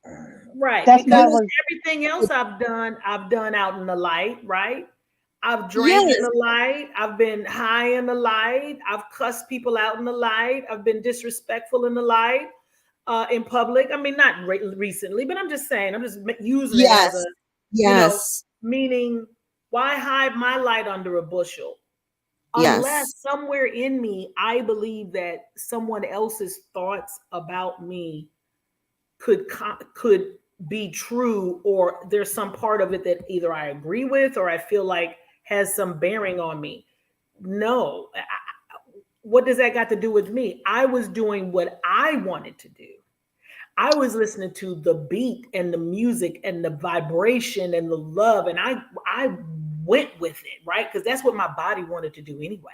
Right. That's Because not You, what. everything else I've done out in the light, right? I've drank in yes, the light. I've been high in the light. I've cussed people out in the light. I've been disrespectful in the light, in public. I mean, not recently, but I'm just saying, I'm just using it as a, yes, you know, yes, meaning why hide my light under a bushel? Unless yes, somewhere in me, I believe that someone else's thoughts about me could be true, or there's some part of it that either I agree with or I feel like has some bearing on me. No, what does that got to do with me? I was doing what I wanted to do. I was listening to the beat and the music and the vibration and the love, and I went with it, right? Because that's what my body wanted to do anyway.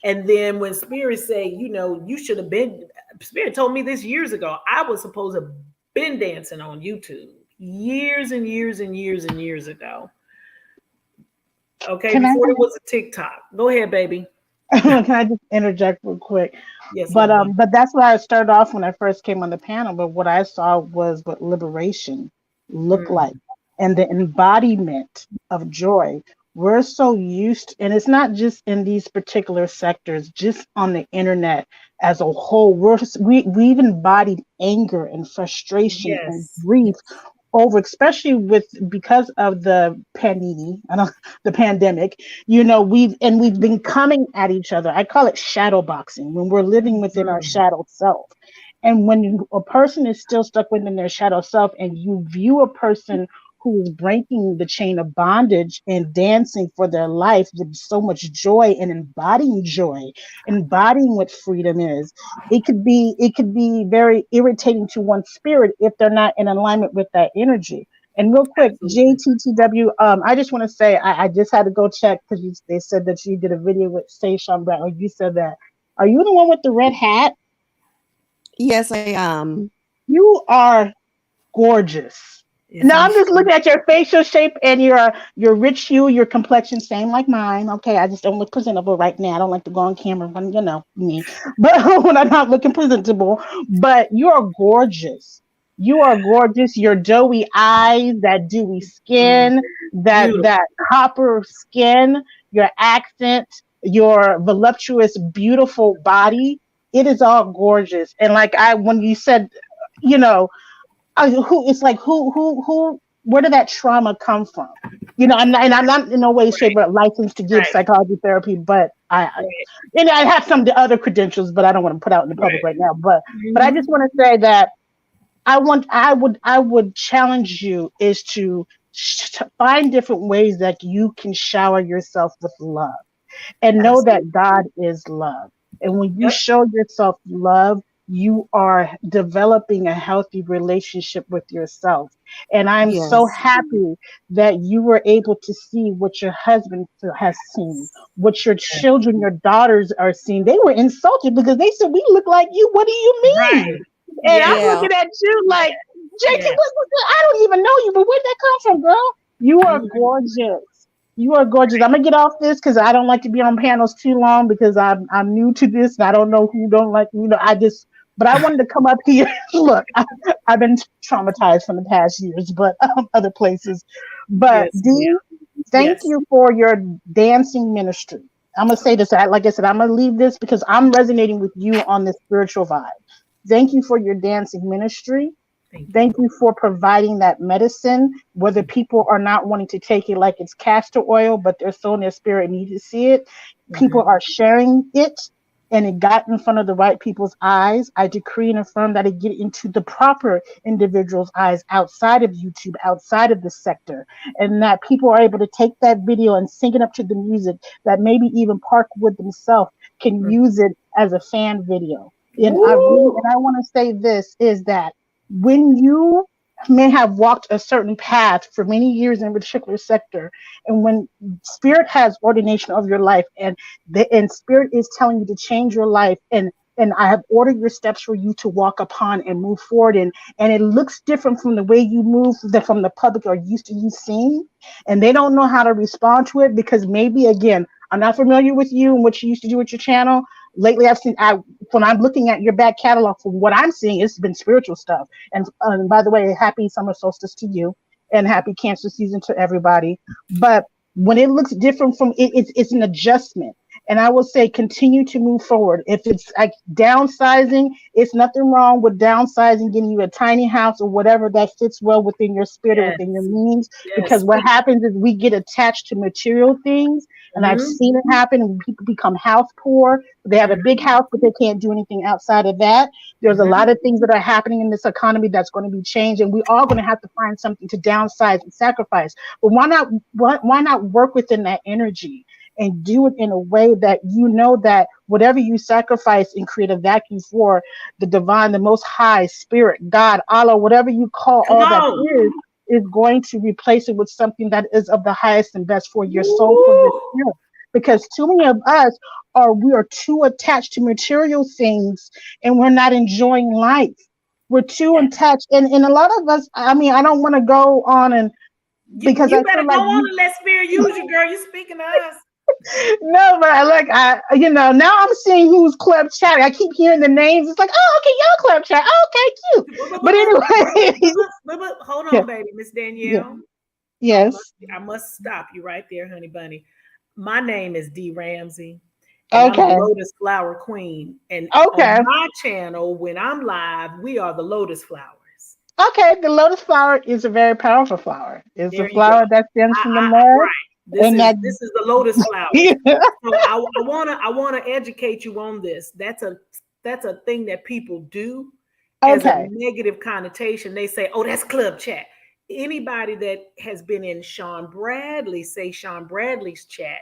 And then when Spirit say, you should have been, Spirit told me this years ago. I was supposed to been dancing on YouTube years and years and years and years ago. Okay, Can I before there was a TikTok. Go ahead, baby. can I just interject real quick? Yes, lovely. But that's where I started off when I first came on the panel. But what I saw was what liberation looked like, Mm, and the embodiment of joy. We're so used, and it's not just in these particular sectors, just on the internet as a whole. We've embodied anger and frustration and yes, grief yes, over, especially with because of the pandemic, I don't, the pandemic. We've been coming at each other. I call it shadow boxing, when we're living within our mm, shadow self. And when a person is still stuck within their shadow self, and you view a person who is breaking the chain of bondage and dancing for their life with so much joy and embodying what freedom is, it could be very irritating to one's spirit if they're not in alignment with that energy. And real quick, absolutely. JTTW, I just want to say I just had to go check because they said that you did a video with Say Sean Brown, or you said that. Are you the one with the red hat? yes, I am. You are gorgeous. Now Isn't I'm just she? looking at your facial shape and your rich hue, your complexion, same like mine. Okay, I just don't look presentable right now. I don't like to go on camera when me, but when I'm not looking presentable. But you are gorgeous. You are gorgeous. Your doughy eyes, that dewy Mm, skin, beautiful. that copper skin, your accent, your voluptuous, beautiful body. It is all gorgeous. And like when you said, you know who it's like who where did that trauma come from? I'm not in no way, shape, Right, or licensed to give right, psychology therapy, but right, and I have some other credentials, but I don't want to put out in the public right. right now. But I just Hmm. want to say that I would challenge you is to find different ways that you can shower yourself with love, and know that Absolutely. God is love. And when you Yep. show yourself love, you are developing a healthy relationship with yourself. And I'm so Yes, happy that you were able to see what your husband has seen, what your Yes. children, your daughters are seeing. They were insulted because they said, "We look like you. What do you Right. mean?" And I'm Yes. yeah. looking at you Yes. like, JT, Yes. I don't even know you, but where'd that come from, girl? You are Mhm. gorgeous. You are gorgeous. I'm gonna get off this because I don't like to be on panels too long because I'm new to this and I don't know who don't like. But I wanted to come up here. Look, I've been traumatized from the past years, but other places. But Yes, Dee, ma'am. thank Yes. you for your dancing ministry. I'm gonna say this, like I said, I'm gonna leave this because I'm resonating with you on this spiritual vibe. Thank you for your dancing ministry. Thank you. Thank you for providing that medicine, whether people are not wanting to take it like it's castor oil, but their soul and their spirit need to see it. People Mhm. are sharing it and it got in front of the right people's eyes. I decree and affirm that it get into the proper individuals' eyes outside of YouTube, outside of the sector, and that people are able to take that video and sync it up to the music that maybe even Parkwood themselves can Mhm. use it as a fan video. And Woo! I want to say this is that when you may have walked a certain path for many years in a particular sector, and when spirit has ordination of your life, and spirit is telling you to change your life, and I have ordered your steps for you to walk upon and move forward in, and it looks different from the way you move from the public are used to you seeing, and they don't know how to respond to it because maybe again, I'm not familiar with you and what you used to do with your channel. Lately, when I'm looking at your back catalog, from what I'm seeing, it's been spiritual stuff. And by the way, happy summer solstice to you, and happy Cancer season to everybody. But when it looks different from it, it's an adjustment. And I will say, continue to move forward. If it's like downsizing, it's nothing wrong with downsizing, getting you a tiny house or whatever that fits well within your spirit or Yes. within your means. Yes. Because what Speak. happens is we get attached to material things, and I've Mhm. seen it happen. And people become house poor. They have a Mhm. big house, but they can't do anything outside of that. There's a Mhm. lot of things that are happening in this economy that's going to be changed, and we are going to have to find something to downsize and sacrifice. But why not work within that energy and do it in a way that you know that whatever you sacrifice and create a vacuum for, the divine, the most high spirit, God, Allah, whatever you call Come all that on. is going to replace it with something that is of the highest and best for your soul, for your Woo! spirit. Because too many of us we are too attached to material things and we're not enjoying life. We're too Yes. attached, and a lot of us. I mean, I don't want to go on and because You I better feel go like on and let spirit use you, girl. You speaking to us. no, but now I'm seeing who's club chatting. I keep hearing the names. It's like, oh, okay, y'all club chat. Oh, okay, cute. But anyway, Hold yeah, on, baby, Miss yeah, Danielle. yes, I must stop you right there, honey bunny. My name is Dee Ramsey, and I'm the okay, Lotus Flower Queen. And on okay, my channel, when I'm live, we are the Lotus Flowers. okay. The lotus flower is a very powerful flower. It's a There you go. flower that stems from the mud, Right. and that This is the Lotus Flowers. So I wanna educate you on this. That's a thing that people do as a okay, negative connotation. They say, "Oh, that's club chat." Anybody that has been in Sean Bradley's chat,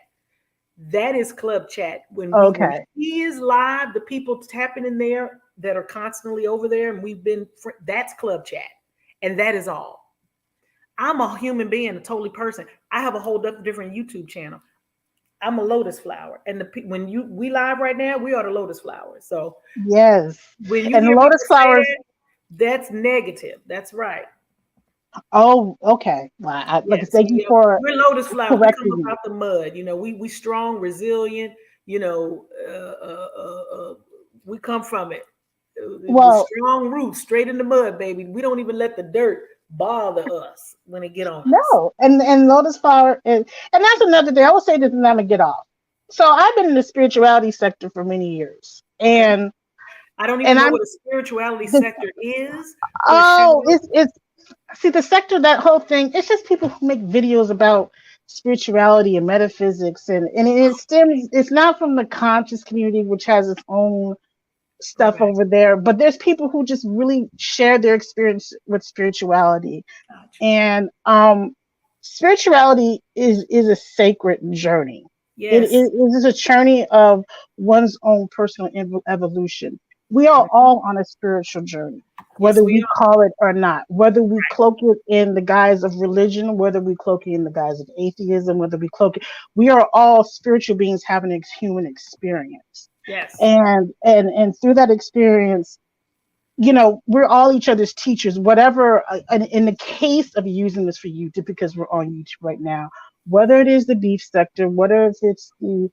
that is club chat. When okay, he is live, the people tapping in there that are constantly over there, and that's club chat, and that is all. I'm a human being, a totally person. I have a whole different YouTube channel. I'm a lotus flower, and when we live right now, we are the lotus flowers. So yes. when you And the hear lotus people say flowers. that, that's negative. That's right. Oh, okay. Well, look, Yes, thank you for we're lotus flowers. We come correcting up me. out the mud. We strong, resilient. We come from it with Well, strong roots, straight in the mud, baby. We don't even let the dirt bother us when it get on us. no, and lotus flower is, and that's another thing. I will say this, and I'm gonna get off. So I've been in the spirituality sector for many years, Okay. and I don't even and know I'm what a spirituality this. sector is, but Oh, it's see the sector, that whole thing. It's just people who make videos about spirituality and metaphysics, and it stems. It's not from the conscious community, which has its own stuff right. over there, but there's people who just really share their experience with spirituality. Gotcha. And spirituality is a sacred journey. Yes. It is a journey of one's own personal evolution. We are Mhm. all on a spiritual journey, Yes, whether we we are. call it or not, whether we cloak it in the guise of religion, whether we cloak it in the guise of atheism, whether we cloak it, we are all spiritual beings having a human experience. Yes. And through that experience, we're all each other's teachers, whatever. In the case of using this for YouTube, because we're on YouTube right now, whether it is the beef sector, whether it's the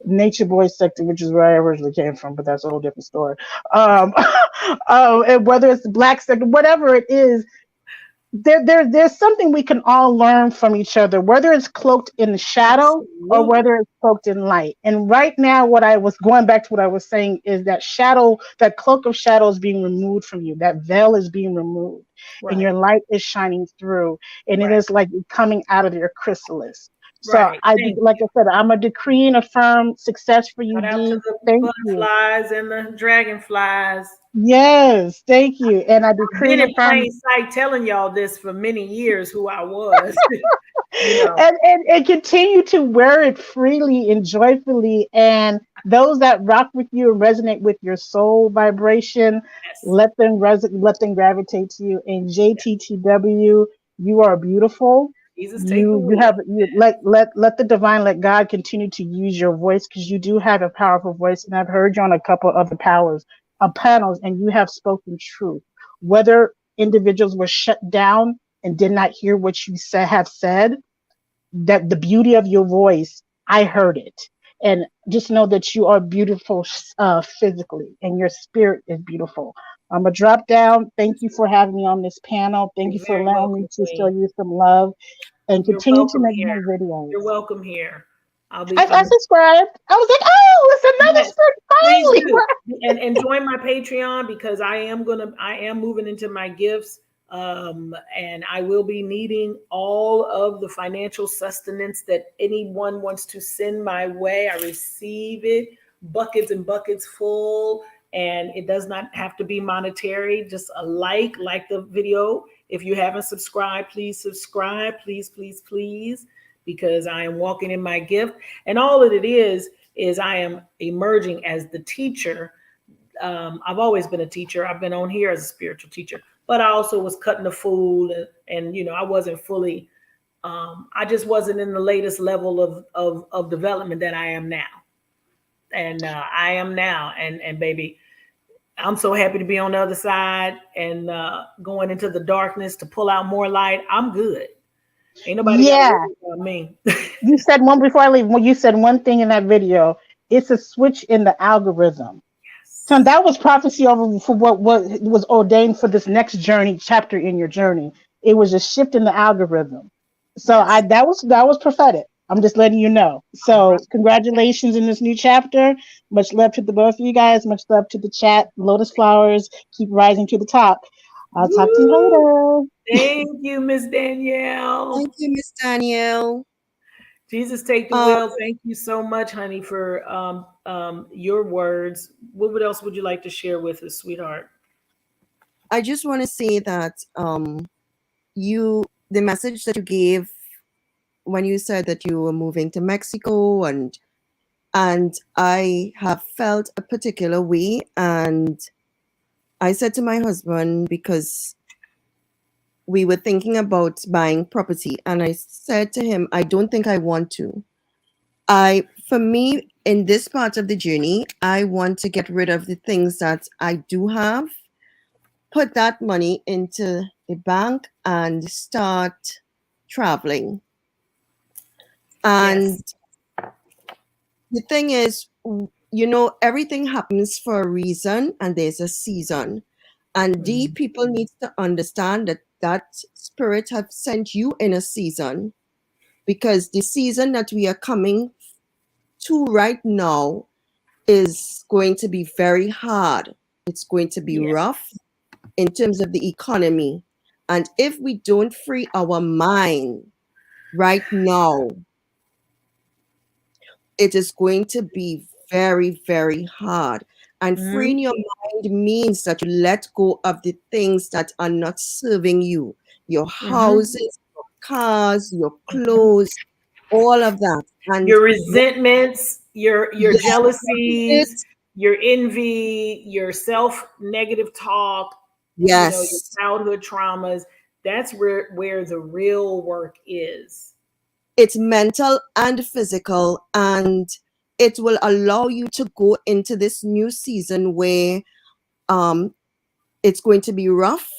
nature boy sector, which is where I originally came from, but that's a whole different story. And whether it's the black sector, whatever it is, there's something we can all learn from each other, whether it's cloaked in the shadow or Absolutely. whether it's cloaked in light. And right now, what I was going back to what I was saying is that shadow, that cloak of shadow is being removed from you. That veil is being removed, and your Right. light is shining through, and it Right. is like coming out of your chrysalis. So Right. I, Thank like you. I said, I'm a decree and affirm success for you, Shout out to D. the Thank you. butterflies and the dragonflies. Yes, thank you. And I I've decree been and in affirm. plain sight telling y'all this for many years who I was. And continue to wear it freely and joyfully. And those that rock with you and resonate with your soul vibration, Yes. let them gravitate to you. And JTTW, you are beautiful. Jesus take the You wheel. have you let the divine, let God continue to use your voice, because you do have a powerful voice. And I've heard you on a couple other panels, and you have spoken truth. Whether individuals were shut down and did not hear what you have said, that the beauty of your voice, I heard it. And just know that you are beautiful, physically, and your spirit is beautiful. I'm gonna drop down. Thank you for having me on this panel. Thank you You're for very allowing me welcome, to show Queen. you some love, and You're continue to welcome make here. more videos. You're welcome here. I'll be I coming. subscribed. I was like, oh, it's another Yes, spirit please finally. do. And join my Patreon, because I am moving into my gifts. And I will be needing all of the financial sustenance that anyone wants to send my way. I receive it, buckets and buckets full. And it does not have to be monetary, just a like the video. If you haven't subscribed, please subscribe, please, please, please, because I am walking in my gift. And all that it is I am emerging as the teacher. I've always been a teacher. I've been on here as a spiritual teacher, but I also was cutting the food, and I wasn't fully. I just wasn't in the latest level of development that I am now, and I am now, and baby, I'm so happy to be on the other side and going into the darkness to pull out more light. I'm good. Ain't nobody got to Yeah, worry about me. you said one before I leave. When you said one thing in that video, it's a switch in the algorithm. So Yes. that was prophecy over for what was ordained for this next journey chapter in your journey. It was a shift in the algorithm. So I Yes. that was prophetic. I'm just letting you know. All right. So congratulations in this new chapter. Much love to the both of you guys. Much love to the chat. Lotus flowers keep rising to the top. I'll talk to Woo! you Thank you, Miss Danielle. Thank you, Miss Danielle. Jesus, take the Uh, wheel. Thank you so much, honey, for your words. What else would you like to share with us, sweetheart? I just want to say that the message that you gave when you said that you were moving to Mexico, and I have felt a particular way, and I said to my husband, because we were thinking about buying property, and I said to him, I don't think I want to. For me, in this part of the journey, I want to get rid of the things that I do have, put that money into a bank, and start traveling. Yes. And the thing is, everything happens for a reason, and there's a season. And the Mhm. people need to understand that spirit have sent you in a season, because the season that we are coming to right now is going to be very hard. It's going to be Yes. rough in terms of the economy. And if we don't free our mind right now, it is going to be very, very hard. And freeing Mhm. your mind means that you let go of the things that are not serving you, your Mhm. houses, your cars, your Mhm. clothes, all of that. And Your resentments, your yes, jealousies, your envy, your self negative talk, your yes, childhood traumas. That's where the real work is. it's mental and physical, and it will allow you to go into this new season where um it's going to be rough.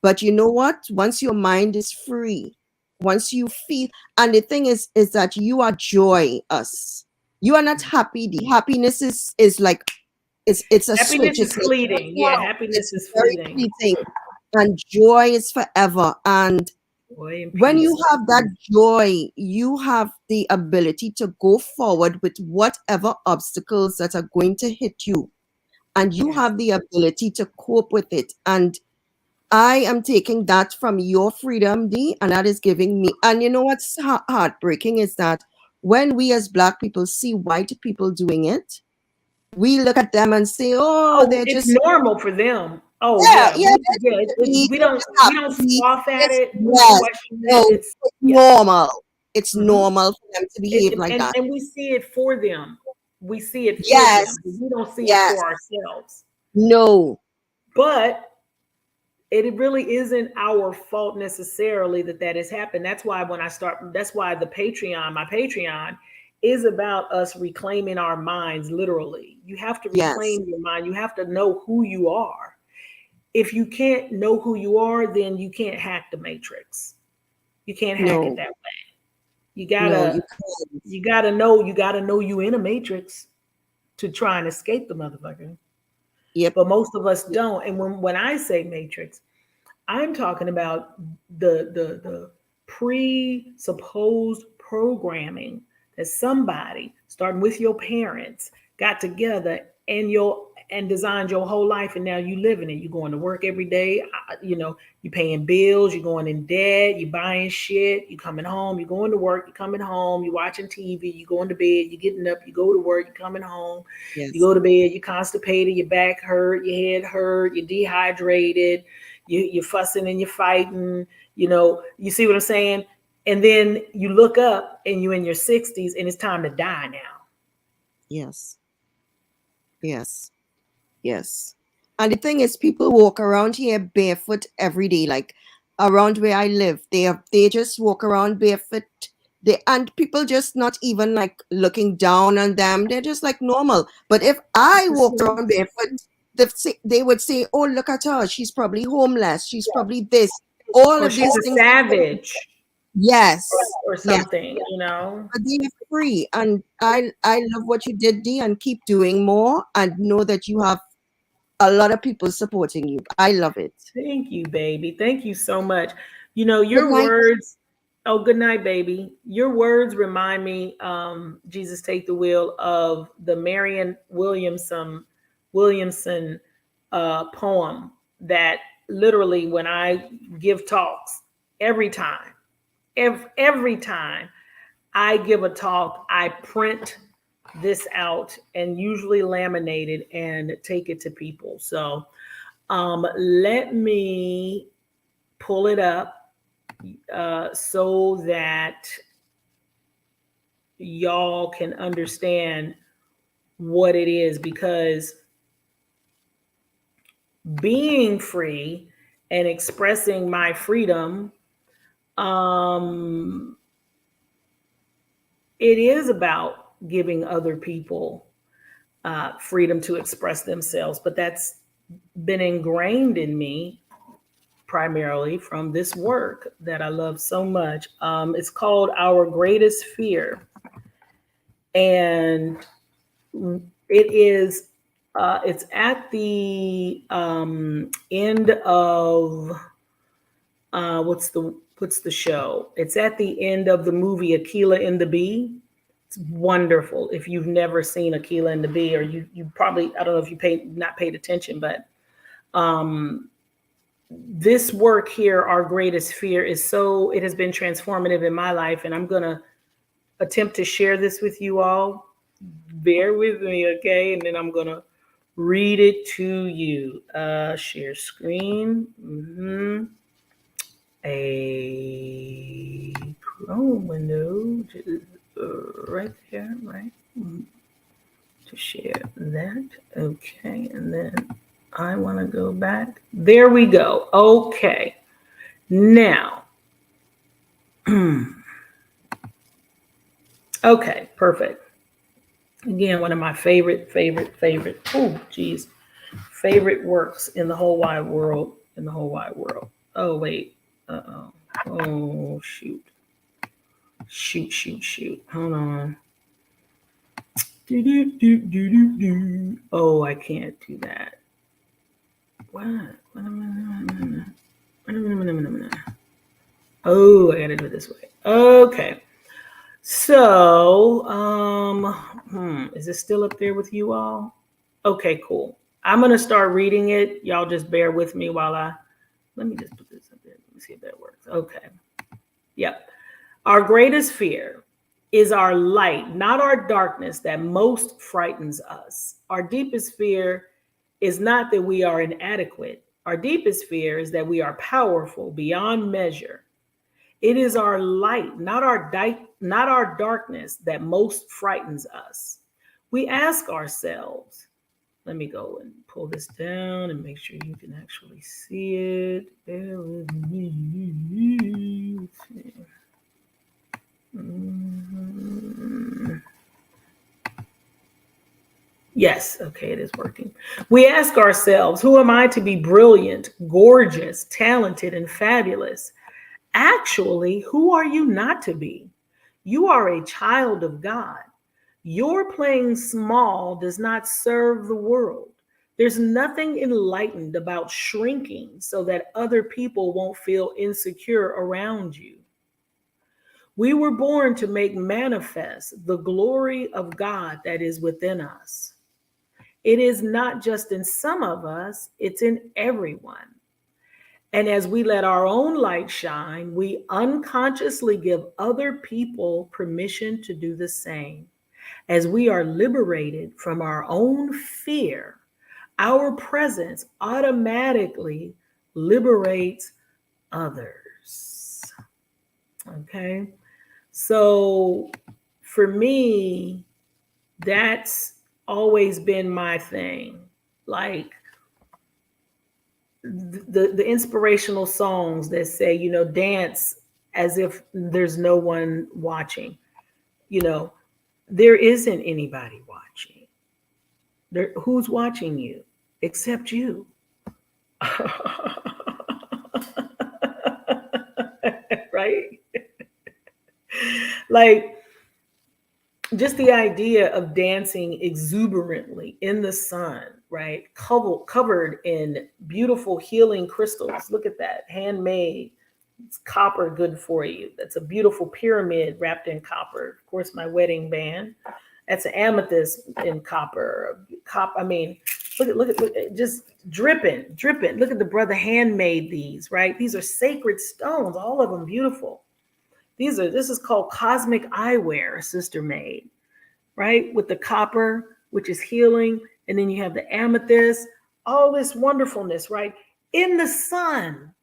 But you know what? Once your mind is free, once you feel, and the thing is that you are joyous. You are not happy. The happiness is like it's a switch. Happiness It's is like fleeting. Yeah, wow, happiness it's is very fleeting. fleeting. and joy is forever. And Joy and when you peace. have that joy, you have the ability to go forward with whatever obstacles that are going to hit you, and you Yes. have the ability to cope with it. And I am taking that from your freedom, D, and that is giving me. And you know what's heartbreaking is that when we as Black people see white people doing it, we look at them and say, "Oh, Oh, they're it's just normal for them. Oh yeah, yeah, yeah, we they're don't just happy. scoff at It's it. We don't yes, question no, it. It's it's yeah. normal. It's hmm normal for them to behave like that. And we see it for them. We see it for Yes, them. We don't see it yes, for ourselves. no, But it really isn't our fault necessarily that has happened. That's why that's why my Patreon is about us reclaiming our minds. Literally, you have to yes, reclaim your mind. You have to know who you are. If you can't know who you are, then you can't hack the matrix. You can't hack it no, that way. You no, gotta you can't. you gotta know you in a matrix to try and escape the motherfucker. Yep, But most of us don't. And when I say matrix, I'm talking about the presupposed programming that somebody, starting with your parents, got together and designed your whole life, and now you living it. You going to work every day, you paying bills, you going in debt, you buying shit, you coming home, you going to work, you coming home, you watching TV, you going to bed, you getting up, you go to work, you coming home, you yes, go to bed, you constipated, your back hurt, your head hurt, you're dehydrated, you're fussing and you're fighting, you see what I'm saying? And then you look up and you're in your 60s and it's time to die now. yes, yes, yes. And the thing is, people walk around here barefoot every day. Like around where I live, they just walk around barefoot. And people just not even like looking down on them. They're just like normal. But if I walked around barefoot, they would say, "Oh, look at her. She's probably homeless. She's probably this." All Or of she's these a things. savage Yes, or yes. something. But they are free, and I love what you did, Dee, and keep doing more. And know that you have a lot of people supporting you. I love it. Thank you, baby. Thank you so much. Good Your night. words. Oh, good night, baby. Your words remind me, Jesus Take the Wheel, of the Marion Williamson poem that literally when I give talks, every time, every time I give a talk, I print this out and usually laminate it and take it to people. So let me pull it up so that y'all can understand what it is, because being free and expressing my freedom, um, it is about giving other people freedom to express themselves. But that's been ingrained in me primarily from this work that I love so much. It's called Our Greatest Fear. And it is, it's at the end of, what's the show? It's at the end of the movie Aquila and the Bee. It's wonderful. If you've never seen Aquila and the Bee, or you probably, I don't know if you not paid attention, but um, this work here, Our Greatest Fear, it has been transformative in my life, and I'm gonna attempt to share this with you all. Bear with me, okay? And then I'm gonna read it to you. Share screen. A Chrome window, right there, right? To share that. Okay, and then I want to go back. There we go. Okay. Now, okay, perfect. Again, one of my favorite, oh, geez, favorite works in the whole wide world. In the whole wide world. Oh, wait. Uh-oh. Oh, shoot. Shoot. Hold on. Do. Oh, I can't do that. What? Oh, I gotta do it this way. Okay. So, is it still up there with you all? Okay, cool. I'm gonna start reading it. Y'all just bear with me while let me just put this up there. Let me see if that works. Okay. Yep. Our greatest fear is our light, not our darkness, that most frightens us. Our deepest fear is not that we are inadequate. Our deepest fear is that we are powerful beyond measure. It is our light, not our darkness, that most frightens us. We ask ourselves, let me go and pull this down and make sure you can actually see it. Bear with me. Yes, okay, it is working. We ask ourselves, who am I to be brilliant, gorgeous, talented, and fabulous? Actually, who are you not to be? You are a child of God. Your playing small does not serve the world. There's nothing enlightened about shrinking so that other people won't feel insecure around you. We were born to make manifest the glory of God that is within us. It is not just in some of us, it's in everyone. And as we let our own light shine, we unconsciously give other people permission to do the same. As we are liberated from our own fear, our presence automatically liberates others. Okay. So for me, that's always been my thing. Like the inspirational songs that say, dance as if there's no one watching. You know, there isn't anybody watching. Who's watching you except you? Right? Like, just the idea of dancing exuberantly in the sun, right? Covered in beautiful healing crystals. Look at that, handmade. It's copper, good for you. That's a beautiful pyramid wrapped in copper. Of course, my wedding band. That's an amethyst in copper. I mean, look at just dripping, dripping. Look at the brother handmade these, right? These are sacred stones, all of them beautiful. This is called cosmic eyewear, sister made, right? With the copper, which is healing, and then you have the amethyst, all this wonderfulness, right? In the sun,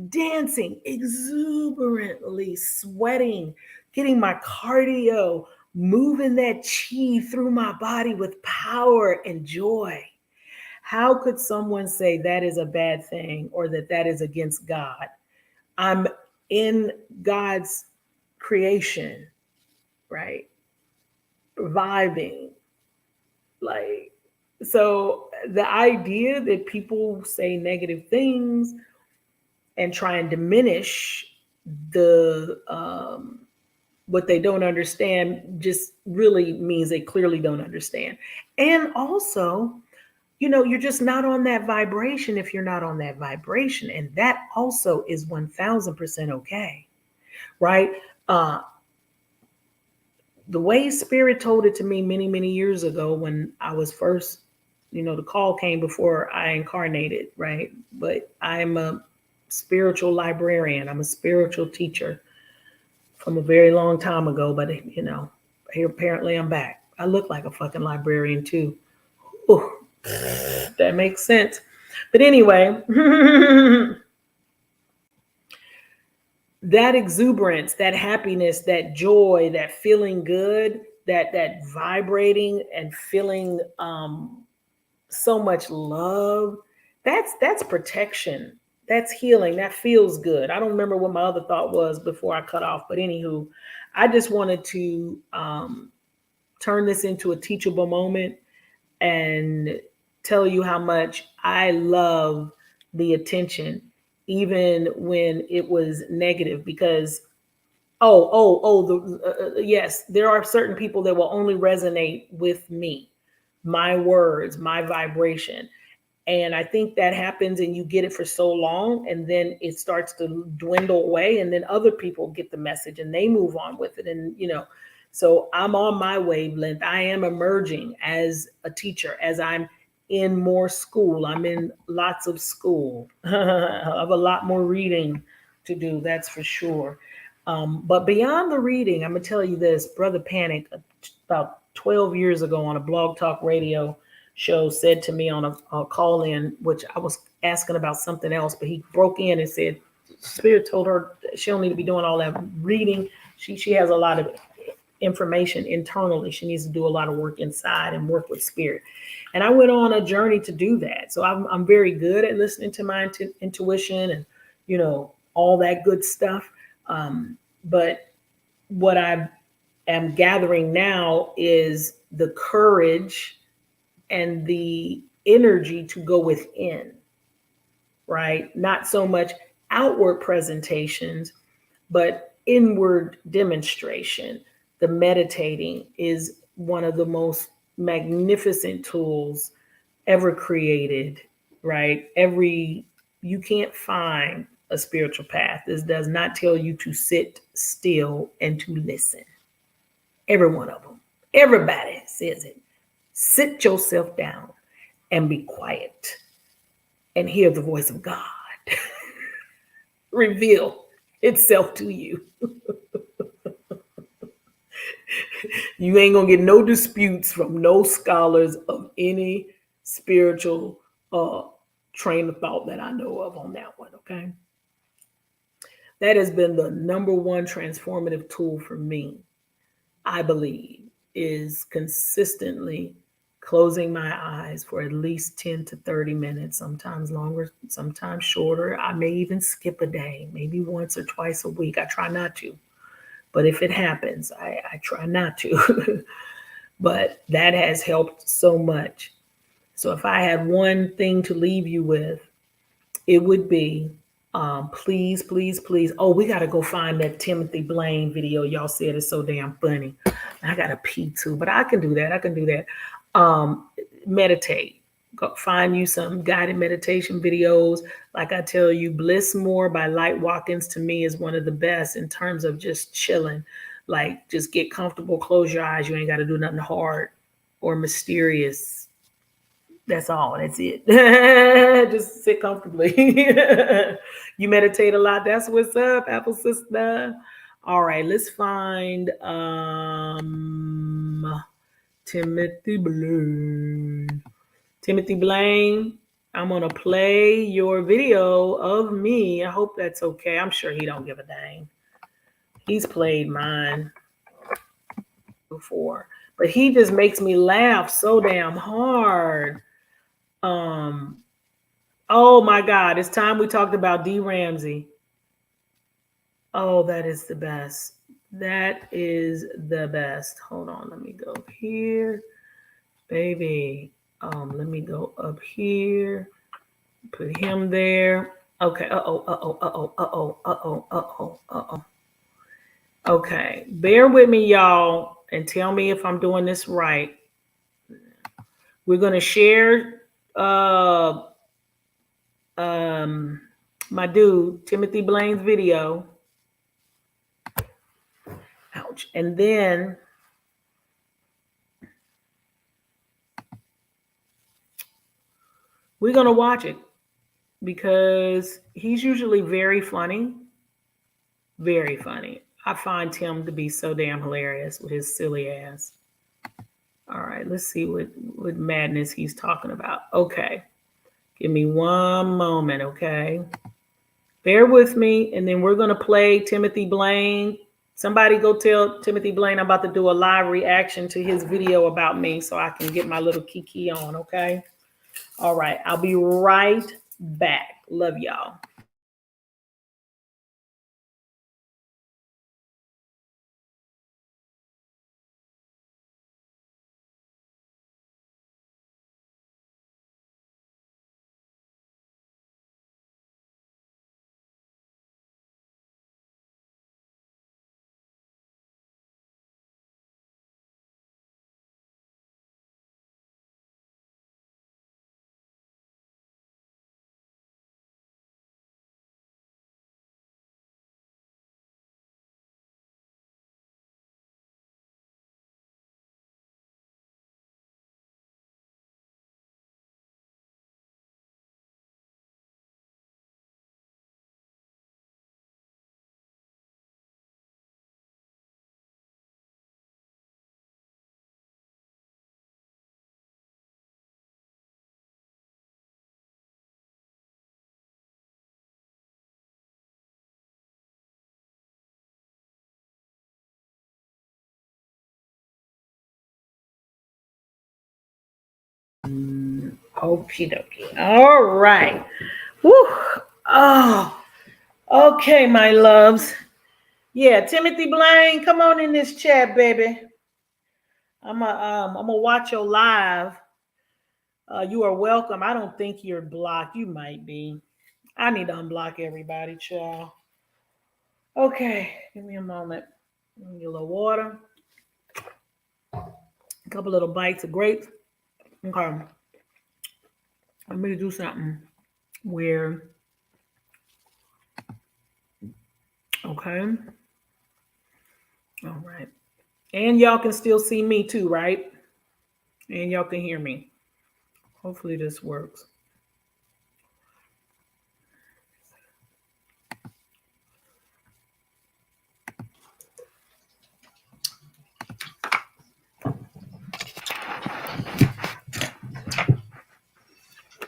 dancing exuberantly, sweating, getting my cardio, moving that chi through my body with power and joy. How could someone say that is a bad thing or that is against God? I'm in God's creation, right? Vibing. Like, so the idea that people say negative things and try and diminish the what they don't understand just really means they clearly don't understand. And also, you're just not on that vibration if you're not on that vibration. And that also is 1000% okay, right? The way spirit told it to me many, many years ago when I was first, the call came before I incarnated, right? But I'm a spiritual librarian. I'm a spiritual teacher from a very long time ago, but here apparently I'm back. I look like a fucking librarian too. Ooh, that makes sense. But anyway, that exuberance, that happiness, that joy, that feeling good, that vibrating and feeling so much love, that's protection. That's healing. That feels good. I don't remember what my other thought was before I cut off, but anywho, I just wanted to turn this into a teachable moment and tell you how much I love the attention, even when it was negative, because yes, there are certain people that will only resonate with me, my words, my vibration. And I think that happens and you get it for so long and then it starts to dwindle away and then other people get the message and they move on with it. And, so I'm on my wavelength. I am emerging as a teacher, as I'm in more school. I'm in lots of school. I have a lot more reading to do, that's for sure. But beyond the reading, I'm going to tell you this. Brother Panic, about 12 years ago on a Blog Talk Radio show, said to me on a call in, which I was asking about something else, but he broke in and said, Spirit told her she don't need to be doing all that reading. She has a lot of information internally. She needs to do a lot of work inside and work with Spirit. And I went on a journey to do that. So I'm very good at listening to my intuition and, all that good stuff. But what I am gathering now is the courage and the energy to go within, right? Not so much outward presentations, but inward demonstration. The meditating is one of the most magnificent tools ever created, right? You can't find a spiritual path. This does not tell you to sit still and to listen. Every one of them. Everybody says it. Sit yourself down and be quiet and hear the voice of God reveal itself to you. You ain't gonna get no disputes from no scholars of any spiritual train of thought that I know of on that one, okay? That has been the number one transformative tool for me, I believe, is consistently closing my eyes for at least 10 to 30 minutes, sometimes longer, sometimes shorter. I may even skip a day, maybe once or twice a week. I try not to. But if it happens, I try not to. But that has helped so much. So if I had one thing to leave you with, it would be please, please, please. Oh, we got to go find that Timothy Blaine video. Y'all said it's so damn funny. I got to pee too, but I can do that. I can do that. Meditate. Go find you some guided meditation videos. Like I tell you, Bliss More by Light Watkins to me is one of the best in terms of just chilling. Like just get comfortable, close your eyes. You ain't got to do nothing hard or mysterious. That's all. That's it. Just sit comfortably. You meditate a lot. That's what's up, Apple Sister. All right, let's find Timothy Blaine. Timothy Blaine, I'm gonna play your video of me. I hope that's okay. I'm sure he don't give a dang. He's played mine before, but he just makes me laugh so damn hard. Oh my God, it's time we talked about D. Ramsey. Oh, that is the best. That is the best. Hold on, let me go here, baby. Let me go up here. Put him there. Okay. Okay. Bear with me, y'all, and tell me if I'm doing this right. We're gonna share my dude Timothy Blaine's video. Ouch. And then we're gonna watch it because he's usually very funny. Very funny. I find Tim to be so damn hilarious with his silly ass. All right, let's see what madness he's talking about. Okay. Give me one moment, okay? Bear with me, and then we're going to play Timothy Blaine. Somebody go tell Timothy Blaine I'm about to do a live reaction to his video about me so I can get my little kiki on, okay? All right, I'll be right back. Love y'all. Okie dokie. All right. Woo. Oh, okay, my loves. Yeah, Timothy Blaine, come on in this chat, baby. I'm gonna watch your live. You are welcome. I don't think you're blocked. You might be. I need to unblock everybody, child. Okay, give me a moment. Give me a little water. A couple little bites of grapes. Okay. Let me do something weird. Okay. All right. And y'all can still see me too, right? And y'all can hear me. Hopefully this works.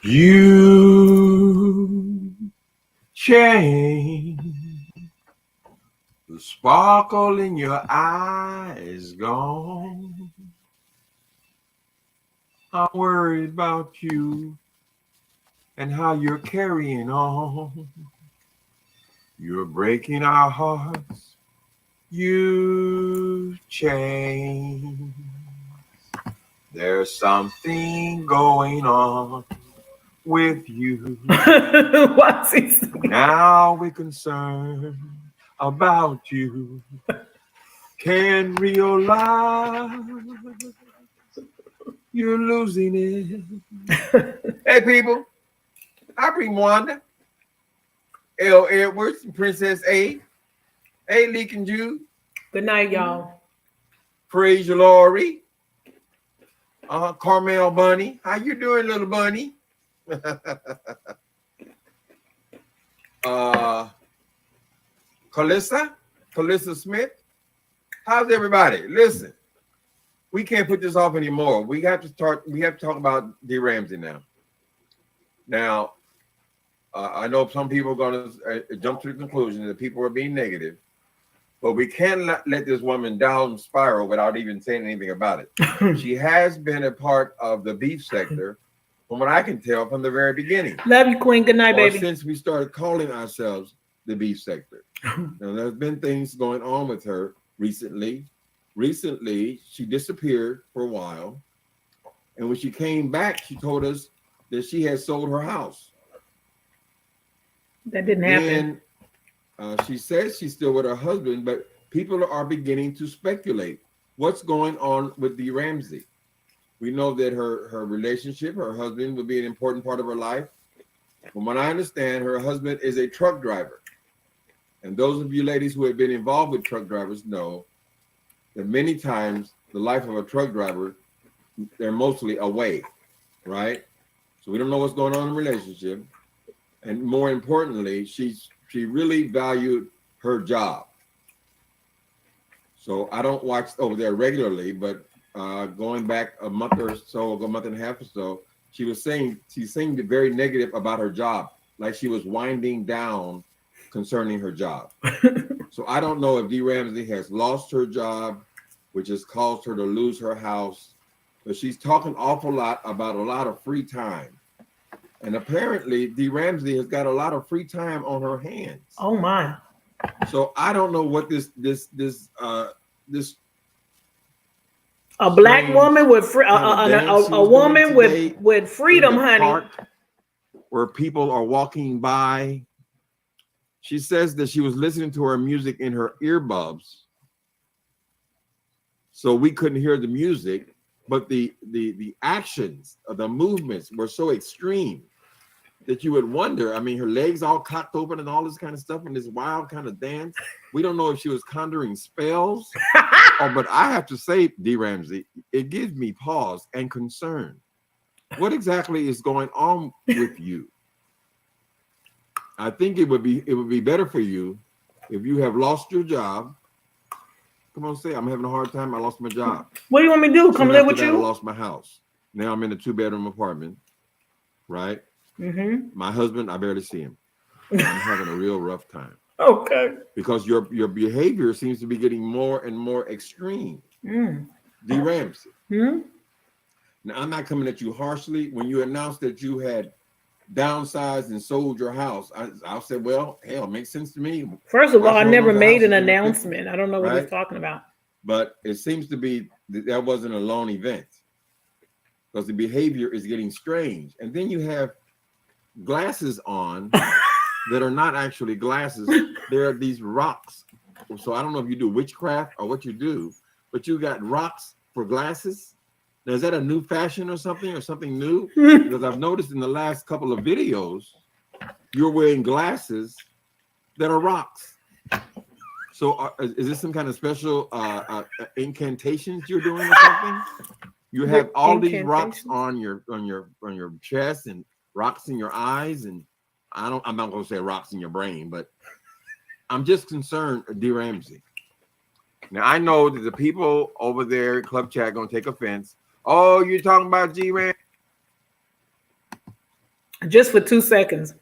You change. The sparkle in your eye is gone. I'm worried about you and how you're carrying on. You're breaking our hearts. You change. There's something going on with you. What's he saying? Now we're concerned about you. Can't realize you're losing it. Hey, people, I bring Wanda, L. Edwards, Princess A. Hey, Leak and Jude. Good night, y'all. Praise you, Lori. Carmel Bunny. How you doing, little bunny? Calissa Smith. How's everybody? Listen, we can't put this off anymore. We have to talk about D. Ramsey now. Now, I know some people are going to jump to the conclusion that people are being negative, but we can't let this woman down spiral without even saying anything about it. She has been a part of the beef sector, from what I can tell, from the very beginning. Love you, Queen. Good night, baby. Since we started calling ourselves the beef sector. Now, there's been things going on with her recently. Recently, she disappeared for a while. And when she came back, she told us that she had sold her house. That didn't happen. And she says she's still with her husband, but people are beginning to speculate what's going on with Dee Ramsey. We know that her relationship, her husband would be an important part of her life. From what I understand, her husband is a truck driver. And those of you ladies who have been involved with truck drivers know that many times the life of a truck driver, they're mostly away, right? So we don't know what's going on in the relationship. And more importantly, she really valued her job. So I don't watch over there regularly, but going back a month and a half or so, she seemed very negative about her job, like she was winding down concerning her job. So I don't know if Dee Ramsey has lost her job, which has caused her to lose her house, but she's talking an awful lot about a lot of free time. And apparently Dee Ramsey has got a lot of free time on her hands. Oh my. So I don't know what this a black woman with a woman with freedom, honey. Where people are walking by. She says that she was listening to her music in her earbuds, so we couldn't hear the music, but the actions of the movements were so extreme that you would wonder. I mean, her legs all cocked open and all this kind of stuff and this wild kind of dance. We don't know if she was conjuring spells, but I have to say, Dee Ramsey, it gives me pause and concern. What exactly is going on with you? I think it would be better for you if you have lost your job. Come on, say I'm having a hard time. I lost my job. What do you want me to do? Come live with you? I lost my house. Now I'm in a 2-bedroom apartment, right? Mm-hmm. My husband, I barely see him. I'm having a real rough time. Okay. Because your behavior seems to be getting more and more extreme. Dee Ramsey. Now, I'm not coming at you harshly. When you announced that you had downsized and sold your house, I said, well, hell, it makes sense to me. First of all, I never made an houses in the 50s, announcement. I don't know what he's right? talking about. But it seems to be that wasn't a lone event, because the behavior is getting strange. And then you have glasses on that are not actually glasses. There are these rocks. So I don't know if you do witchcraft or what you do, but you got rocks for glasses. Now, is that a new fashion or something new? Because I've noticed in the last couple of videos, you're wearing glasses that are rocks. So is this some kind of special incantations you're doing or something? You have all these rocks on your chest and rocks in your eyes, and I'm not going to say rocks in your brain, but I'm just concerned, D. Ramsey. Now, I know that the people over there in Club Chat going to take offense. Oh, you're talking about G. Ramsey? Just for 2 seconds.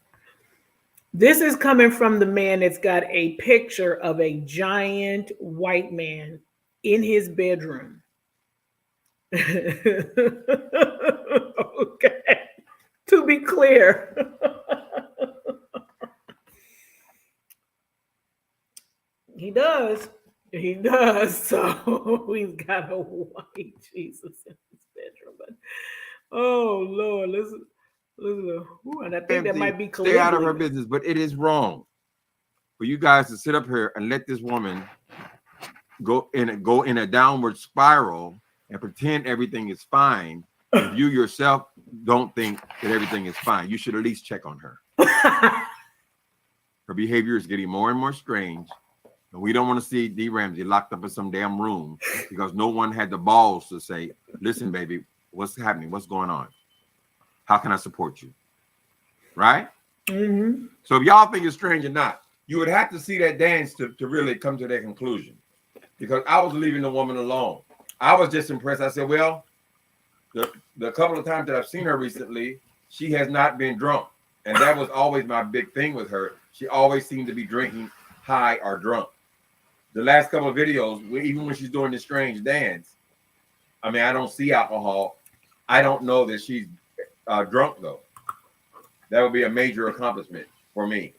This is coming from the man that's got a picture of a giant white man in his bedroom. Okay. To be clear. He does. He does. So he's got a white Jesus in his bedroom. But oh Lord, listen. Ooh, and I think that might be stay out of her business, but it is wrong for you guys to sit up here and let this woman go in a downward spiral and pretend everything is fine. If you yourself don't think that everything is fine, you should at least check on her. Her behavior is getting more and more strange, and we don't want to see D. Ramsey locked up in some damn room because no one had the balls to say, "Listen, baby, what's happening? What's going on? How can I support you?" Right? Mm-hmm. So if y'all think it's strange or not, you would have to see that dance to really come to that conclusion. Because I was leaving the woman alone. I was just impressed. I said, well, the couple of times that I've seen her recently, she has not been drunk. And that was always my big thing with her. She always seemed to be drinking high or drunk. The last couple of videos, even when she's doing this strange dance, I mean, I don't see alcohol. I don't know that she's drunk, though. That would be a major accomplishment for me.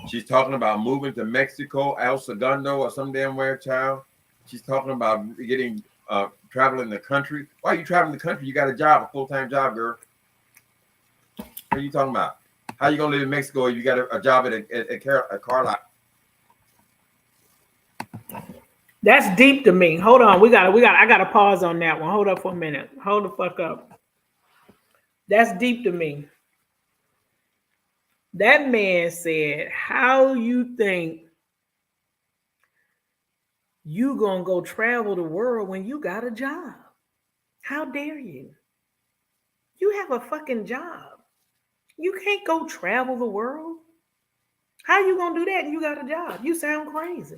She's talking about moving to Mexico, El Segundo, or some damn where, child. She's talking about getting traveling the country. Why are you traveling the country? You got a job, a full-time job, girl. What are you talking about? How you gonna live in Mexico if you got a job at a car lot? That's deep to me. Hold on. I gotta pause on that one. Hold up for a minute. Hold the fuck up. That's deep to me. That man said, how you think you gonna go travel the world when you got a job? How dare you? You have a fucking job. You can't go travel the world. How you gonna do that and you got a job? You sound crazy.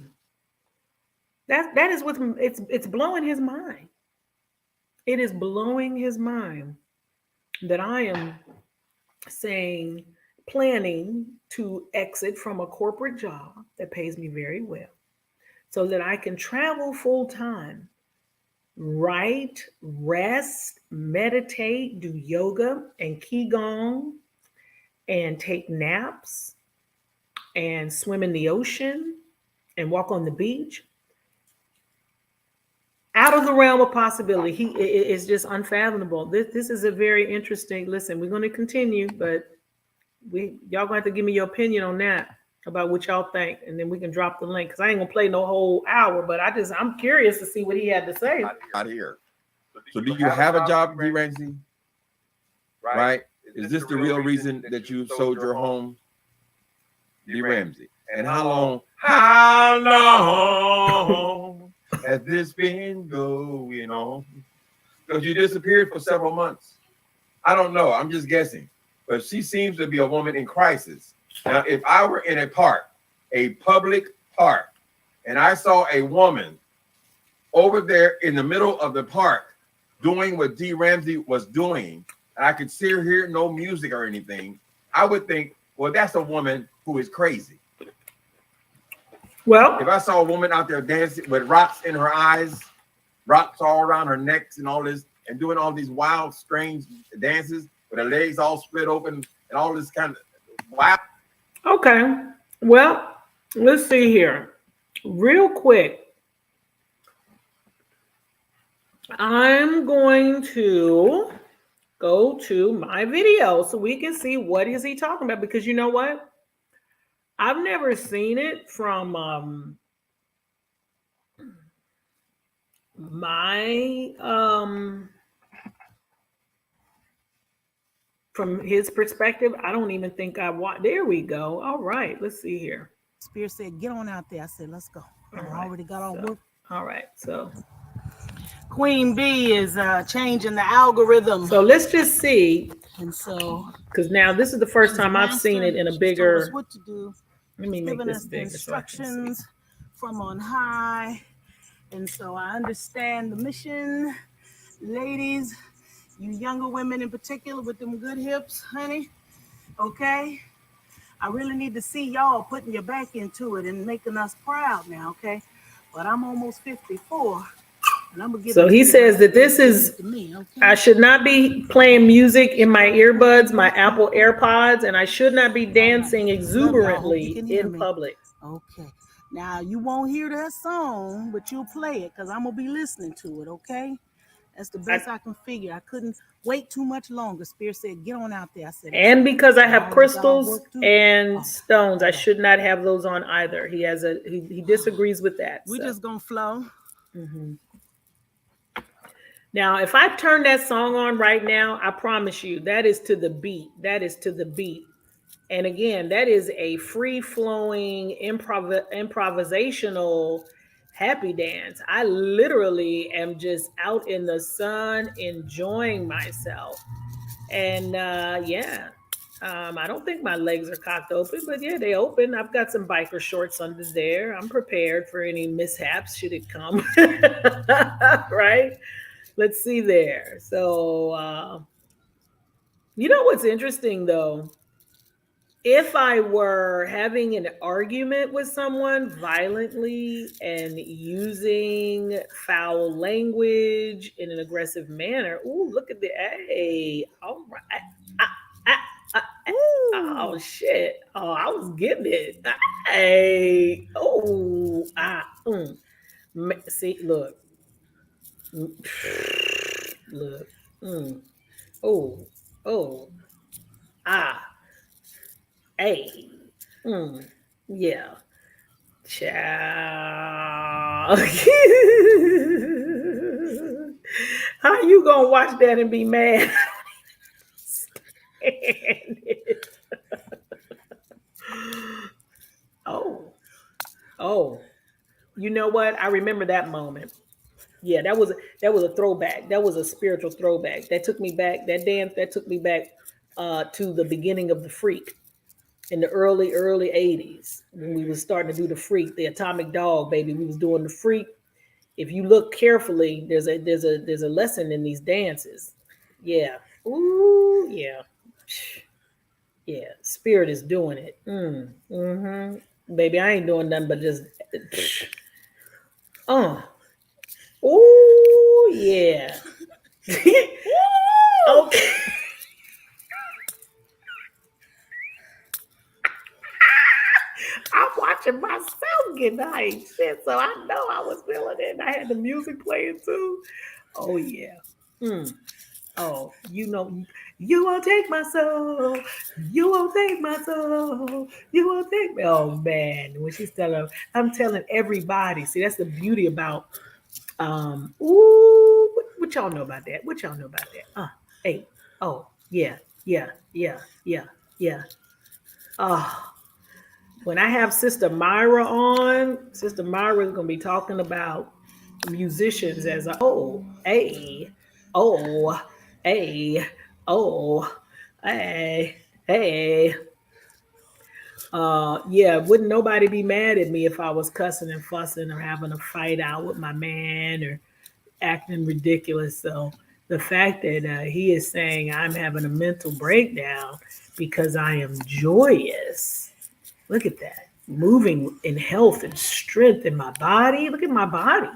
That is what it's blowing his mind. It is blowing his mind that I am planning to exit from a corporate job that pays me very well so that I can travel full time, write, rest, meditate, do yoga and qigong, and take naps and swim in the ocean and walk on the beach. Out of the realm of possibility. It's just unfathomable. This is a very interesting. Listen, we're going to continue, but y'all gonna have to give me your opinion on that about what y'all think, and then we can drop the link because I ain't gonna play no whole hour. But I'm curious to see what he had to say. Out here. So do you have a job, D. Ramsey? Right? Is this the real reason that you sold your home, D. Ramsey? And how long has this been going on? Because you disappeared for several months. I don't know. I'm just guessing. But she seems to be a woman in crisis. Now, if I were in a park, a public park, and I saw a woman over there in the middle of the park doing what D. Ramsey was doing, and I could see her hear no music or anything, I would think, well, that's a woman who is crazy. Well, if I saw a woman out there dancing with rocks in her eyes, rocks all around her necks and all this, and doing all these wild, strange dances with her legs all split open and all this kind of wow. Okay. Well, let's see here. Real quick. I'm going to go to my video so we can see what is he talking about, because you know what? I've never seen it from my from his perspective. I don't even think I watched. There we go. All right, let's see here. Spears said, "Get on out there." I said, "Let's go." I already got all work. All right, so Queen B is changing the algorithm. so let's just see, and so because now this is the first she's time I've master. seen it in a She's told bigger. us what to do. Let me She's make giving this us the bigger so I can see. instructions from on high. And so I understand the mission. Ladies, you younger women in particular with them good hips, honey, okay? I really need to see y'all putting your back into it and making us proud now, okay? But I'm almost 54. And I'm gonna give So he says that this is, me, okay? I should not be playing music in my earbuds, my Apple AirPods, and I should not be dancing exuberantly in public. Okay. Now, you won't hear that song, but you'll play it because I'm going to be listening to it, okay? That's the best I can figure. I couldn't wait too much longer. Spears said, "Get on out there." I said, And because I have crystals and stones, I should not have those on either. He has he disagrees with that. We just going to flow. Mm-hmm. Now, if I turn that song on right now, I promise you that is to the beat. That is to the beat. And again, that is a free-flowing, improvisational happy dance. I literally am just out in the sun enjoying myself. And yeah, I don't think my legs are cocked open, but yeah, they open. I've got some biker shorts under there. I'm prepared for any mishaps should it come. Right? Let's see there. So, you know what's interesting though? If I were having an argument with someone violently and using foul language in an aggressive manner, ooh, look at the, hey, all right. Oh, shit. Oh, I was getting it. Hey, oh, see, look. Look. Oh, oh, hey, yeah, child. How you gonna watch that and be mad? Oh, you know what? I remember that moment. Yeah, that was a throwback. That was a spiritual throwback. That took me back. That dance that took me back to the beginning of the Freak in the early 80s when we was starting to do the Freak, the Atomic Dog, baby. We was doing the Freak. If you look carefully, there's a lesson in these dances. Yeah. Ooh, yeah. Yeah. Spirit is doing it. Baby, I ain't doing nothing but just oh yeah. Okay. I'm watching myself get high shit, so I know I was feeling it. And I had the music playing too. Oh yeah. Oh, you know, you won't take my soul. You won't take my soul. You won't take me. Oh man, when she's telling, I'm telling everybody. See, that's the beauty about. What y'all know about that? What y'all know about that? Hey, oh yeah. When I have Sister Myra on, Sister Myra is going to be talking about musicians as a hey. Yeah, wouldn't nobody be mad at me if I was cussing and fussing or having a fight out with my man or acting ridiculous. So the fact that he is saying I'm having a mental breakdown because I am joyous. Look at that. Moving in health and strength in my body. Look at my body.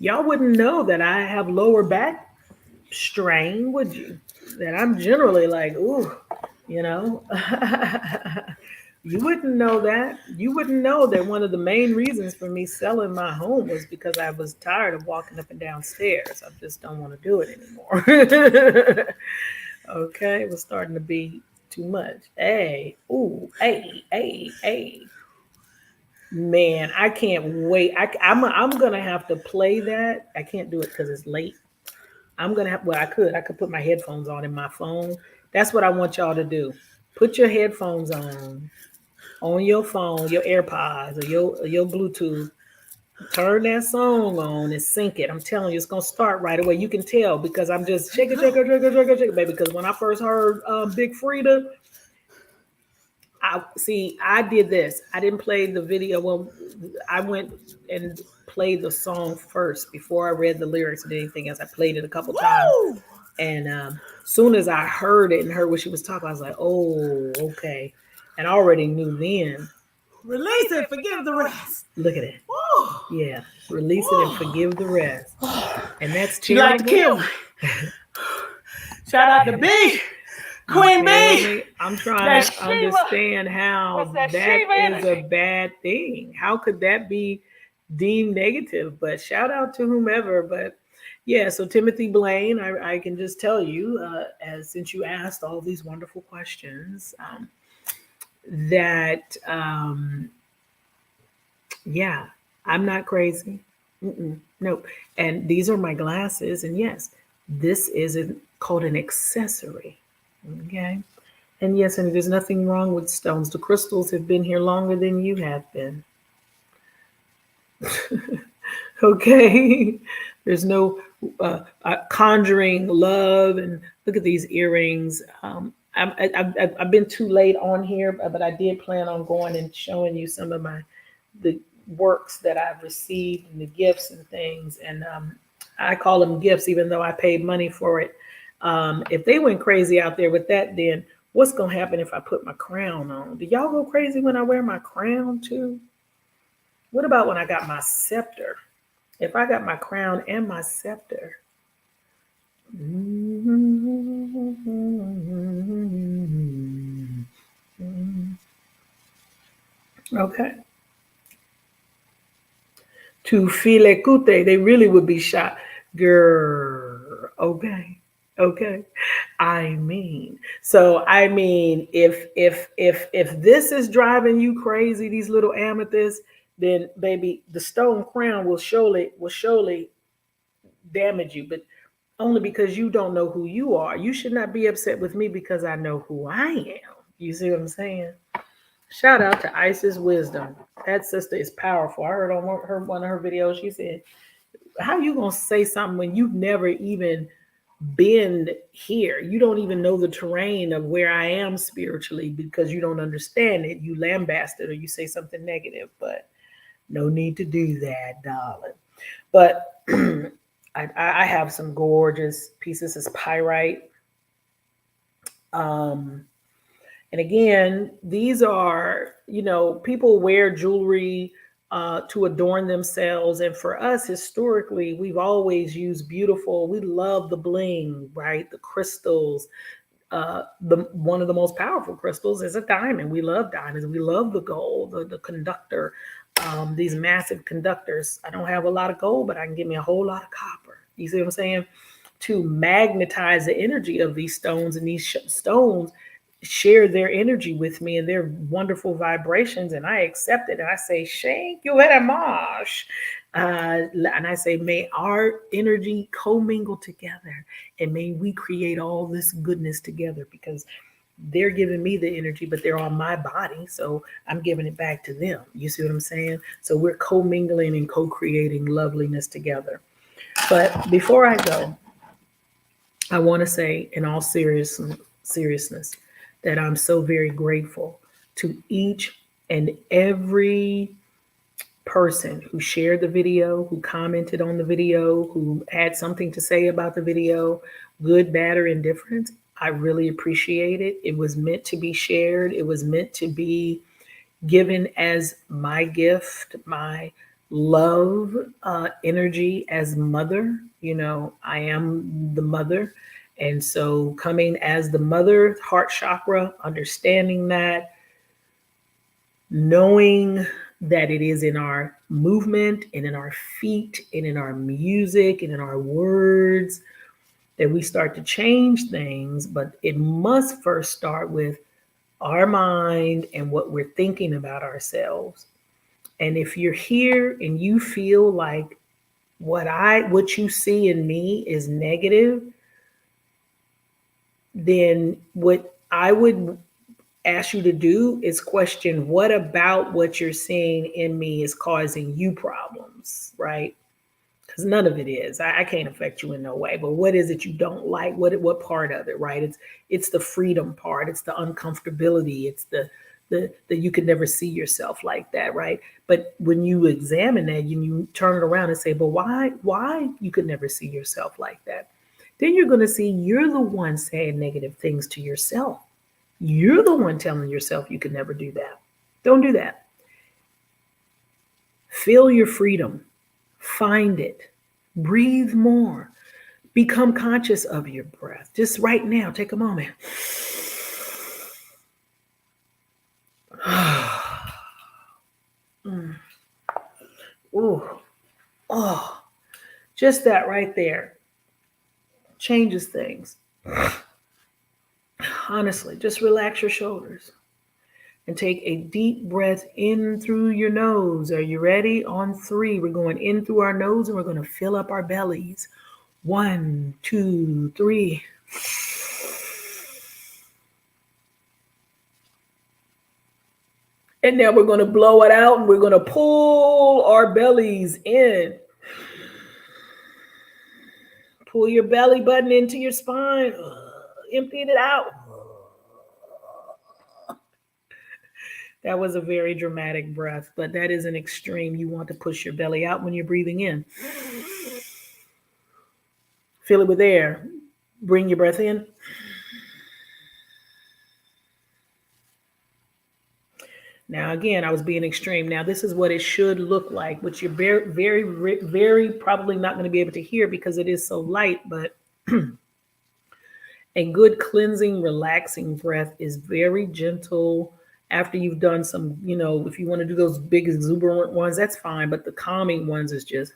Y'all wouldn't know that I have lower back strain, would you? That I'm generally like, ooh, you know. You wouldn't know that. You wouldn't know that one of the main reasons for me selling my home was because I was tired of walking up and down stairs. I just don't want to do it anymore. Okay, it was starting to be too much. Hey, ooh, hey. Man, I can't wait. I'm gonna have to play that. I can't do it because it's late. I'm gonna have. Well, I could put my headphones on in my phone. That's what I want y'all to do. Put your headphones on your phone, your AirPods or your Bluetooth. Turn that song on and sync it. I'm telling you, it's gonna start right away. You can tell because I'm just shake it, baby. Because when I first heard Big Frida, I did this. I didn't play the video. Well, I went and played the song first before I read the lyrics and anything else. I played it a couple times, and soon as I heard it and heard what she was talking, I was like, "Oh, okay." And I already knew then. Release it, forgive the rest. Look at it. Woo. Yeah, release it and forgive the rest. And that's She like to kill me. Shout out to B. Queen B. I'm trying That to Shiva. understand how What's that that Shiva is a energy? bad thing. How could that be deemed negative? But shout out to whomever. But yeah, so Timothy Blaine, I can just tell you, as since you asked all these wonderful questions, that yeah, I'm not crazy. Nope. And these are my glasses. And yes, this is called an accessory. Okay. And yes, and there's nothing wrong with stones. The crystals have been here longer than you have been. Okay. There's no conjuring love. And look at these earrings. I've been too late on here, but I did plan on going and showing you some of the works that I've received and the gifts and things. And I call them gifts, even though I paid money for it. If they went crazy out there with that, then what's going to happen if I put my crown on? Do y'all go crazy when I wear my crown too? What about when I got my scepter? If I got my crown and my scepter. Okay. To filecute, they really would be shot. Girl, okay. Okay. If this is driving you crazy, these little amethysts, then baby, the stone crown will surely damage you, but only because you don't know who you are. You should not be upset with me because I know who I am. You see what I'm saying? Shout out to Isis Wisdom. That sister is powerful. I heard on one of her videos, she said, how you gonna say something when you've never even been here? You don't even know the terrain of where I am spiritually because you don't understand it. You lambast it or you say something negative, but no need to do that, darling. But I have some gorgeous pieces. It's pyrite. And again, these are, people wear jewelry to adorn themselves. And for us, historically, we've always used beautiful, we love the bling, right? The crystals. One of the most powerful crystals is a diamond. We love diamonds. We love the gold, the conductor, these massive conductors. I don't have a lot of gold, but I can give me a whole lot of copper. You see what I'm saying? To magnetize the energy of these stones, and these stones share their energy with me and their wonderful vibrations, and I accept it. And I say, thank you very much. And I say, may our energy commingle together, and may we create all this goodness together, because they're giving me the energy, but they're on my body. So I'm giving it back to them. You see what I'm saying? So we're commingling and co-creating loveliness together. But before I go, I want to say in all seriousness, that I'm so very grateful to each and every person who shared the video, who commented on the video, who had something to say about the video, good, bad, or indifferent. I really appreciate it. It was meant to be shared. It was meant to be given as my gift, my love energy as mother. You know, I am the mother. And so, coming as the mother, heart chakra, understanding that, knowing that it is in our movement and in our feet and in our music and in our words that we start to change things. But it must first start with our mind and what we're thinking about ourselves. And if you're here and you feel like what you see in me is negative, then what I would ask you to do is question what about what you're seeing in me is causing you problems, right? Because none of it is. I can't affect you in no way. But what is it you don't like? What part of it, right? It's the freedom part. It's the uncomfortability. It's the you could never see yourself like that, right? But when you examine that, you turn it around and say, but why you could never see yourself like that? Then you're going to see you're the one saying negative things to yourself. You're the one telling yourself you could never do that. Don't do that. Feel your freedom. Find it. Breathe more. Become conscious of your breath. Just right now, take a moment. Ooh. Oh, just that right there changes things. Honestly, just relax your shoulders and take a deep breath in through your nose. Are you ready? On 3, we're going in through our nose and we're going to fill up our bellies. 1, 2, 3. And now we're going to blow it out and we're going to pull our bellies in. Pull your belly button into your spine. Empty it out. That was a very dramatic breath, but that is an extreme. You want to push your belly out when you're breathing in. Fill it with air. Bring your breath in. Now, again, I was being extreme. Now, this is what it should look like, which you're very, very, very probably not going to be able to hear because it is so light, but a good cleansing, relaxing breath is very gentle. After you've done some, if you want to do those big exuberant ones, that's fine. But the calming ones is just.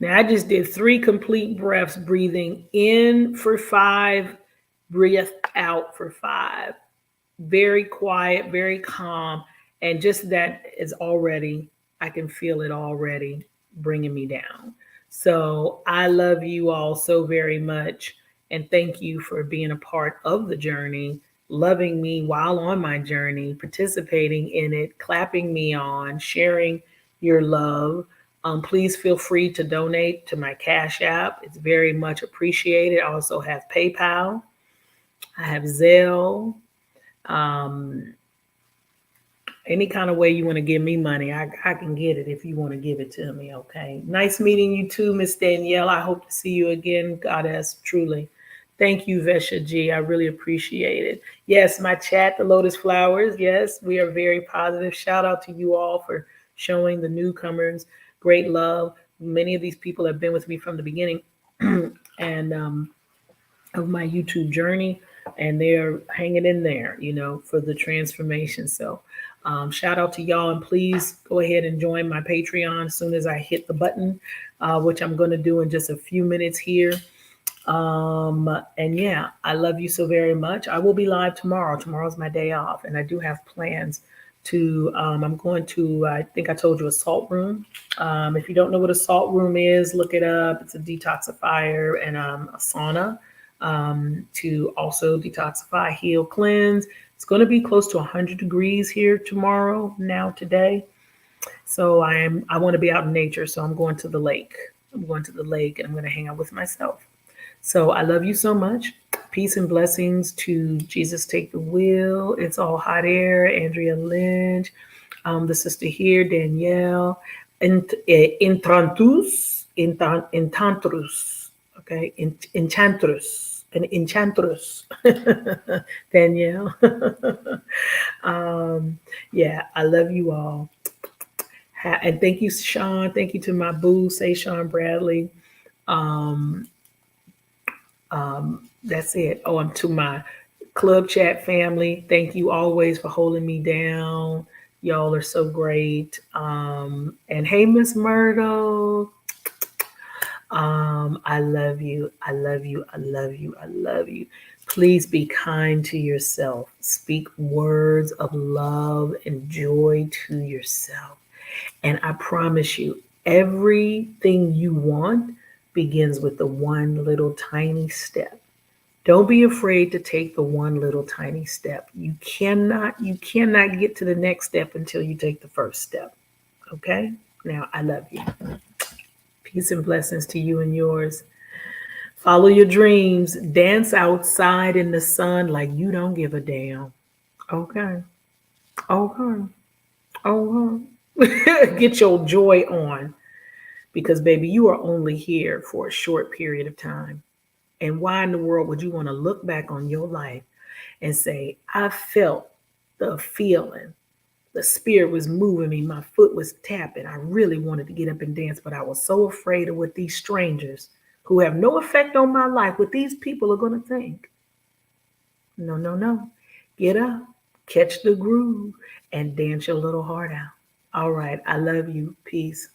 Now I just did 3 complete breaths, breathing in for 5, breathe out for 5. Very quiet, very calm. And just that is already, I can feel it already bringing me down. So I love you all so very much. And thank you for being a part of the journey, loving me while on my journey, participating in it, clapping me on, sharing your love. Please feel free to donate to my Cash App. It's very much appreciated. I also have PayPal. I have Zelle. Any kind of way you want to give me money, I can get it if you want to give it to me. Okay. Nice meeting you too, Miss Danielle. I hope to see you again, Goddess, truly. Thank you, Vesha G. I really appreciate it. Yes, my chat, the Lotus Flowers. Yes, we are very positive. Shout out to you all for showing the newcomers great love. Many of these people have been with me from the beginning and of my YouTube journey, and they're hanging in there, for the transformation. So shout out to y'all, and please go ahead and join my Patreon as soon as I hit the button, which I'm going to do in just a few minutes here. And yeah, I love you so very much. I will be live tomorrow. Tomorrow's my day off, and I do have plans to, I'm going to, I think I told you, a salt room. If you don't know what a salt room is, look it up. It's a detoxifier and a sauna. to also detoxify, heal, cleanse. It's going to be close to 100 degrees here tomorrow, now today. So I want to be out in nature, so I'm going to the lake. I'm going to the lake and I'm going to hang out with myself. So I love you so much. Peace and blessings to Jesus Take the Wheel. It's All Hot Air, Andrea Lynch, the sister here, Danielle, Intrantus, okay, Enchantress, and Enchantress, Danielle. um, yeah, I love you all. And thank you, Sean. Thank you to my boo, say Sean Bradley. Um, that's it. Oh, and to my club chat family, thank you always for holding me down. Y'all are so great. And hey, Miss Myrtle, I love you. I love you. I love you. I love you. Please be kind to yourself. Speak words of love and joy to yourself. And I promise you, everything you want begins with the one little tiny step. Don't be afraid to take the one little tiny step. You cannot get to the next step until you take the first step. Okay? Now I love you. Peace and blessings to you and yours. Follow your dreams. Dance outside in the sun like you don't give a damn. Okay. Okay. Okay. Get your joy on because, baby, you are only here for a short period of time. And why in the world would you want to look back on your life and say, I felt the feeling? The spirit was moving me. My foot was tapping. I really wanted to get up and dance, but I was so afraid of what these strangers who have no effect on my life, what these people are going to think. No, no, no. Get up, catch the groove, and dance your little heart out. All right. I love you. Peace.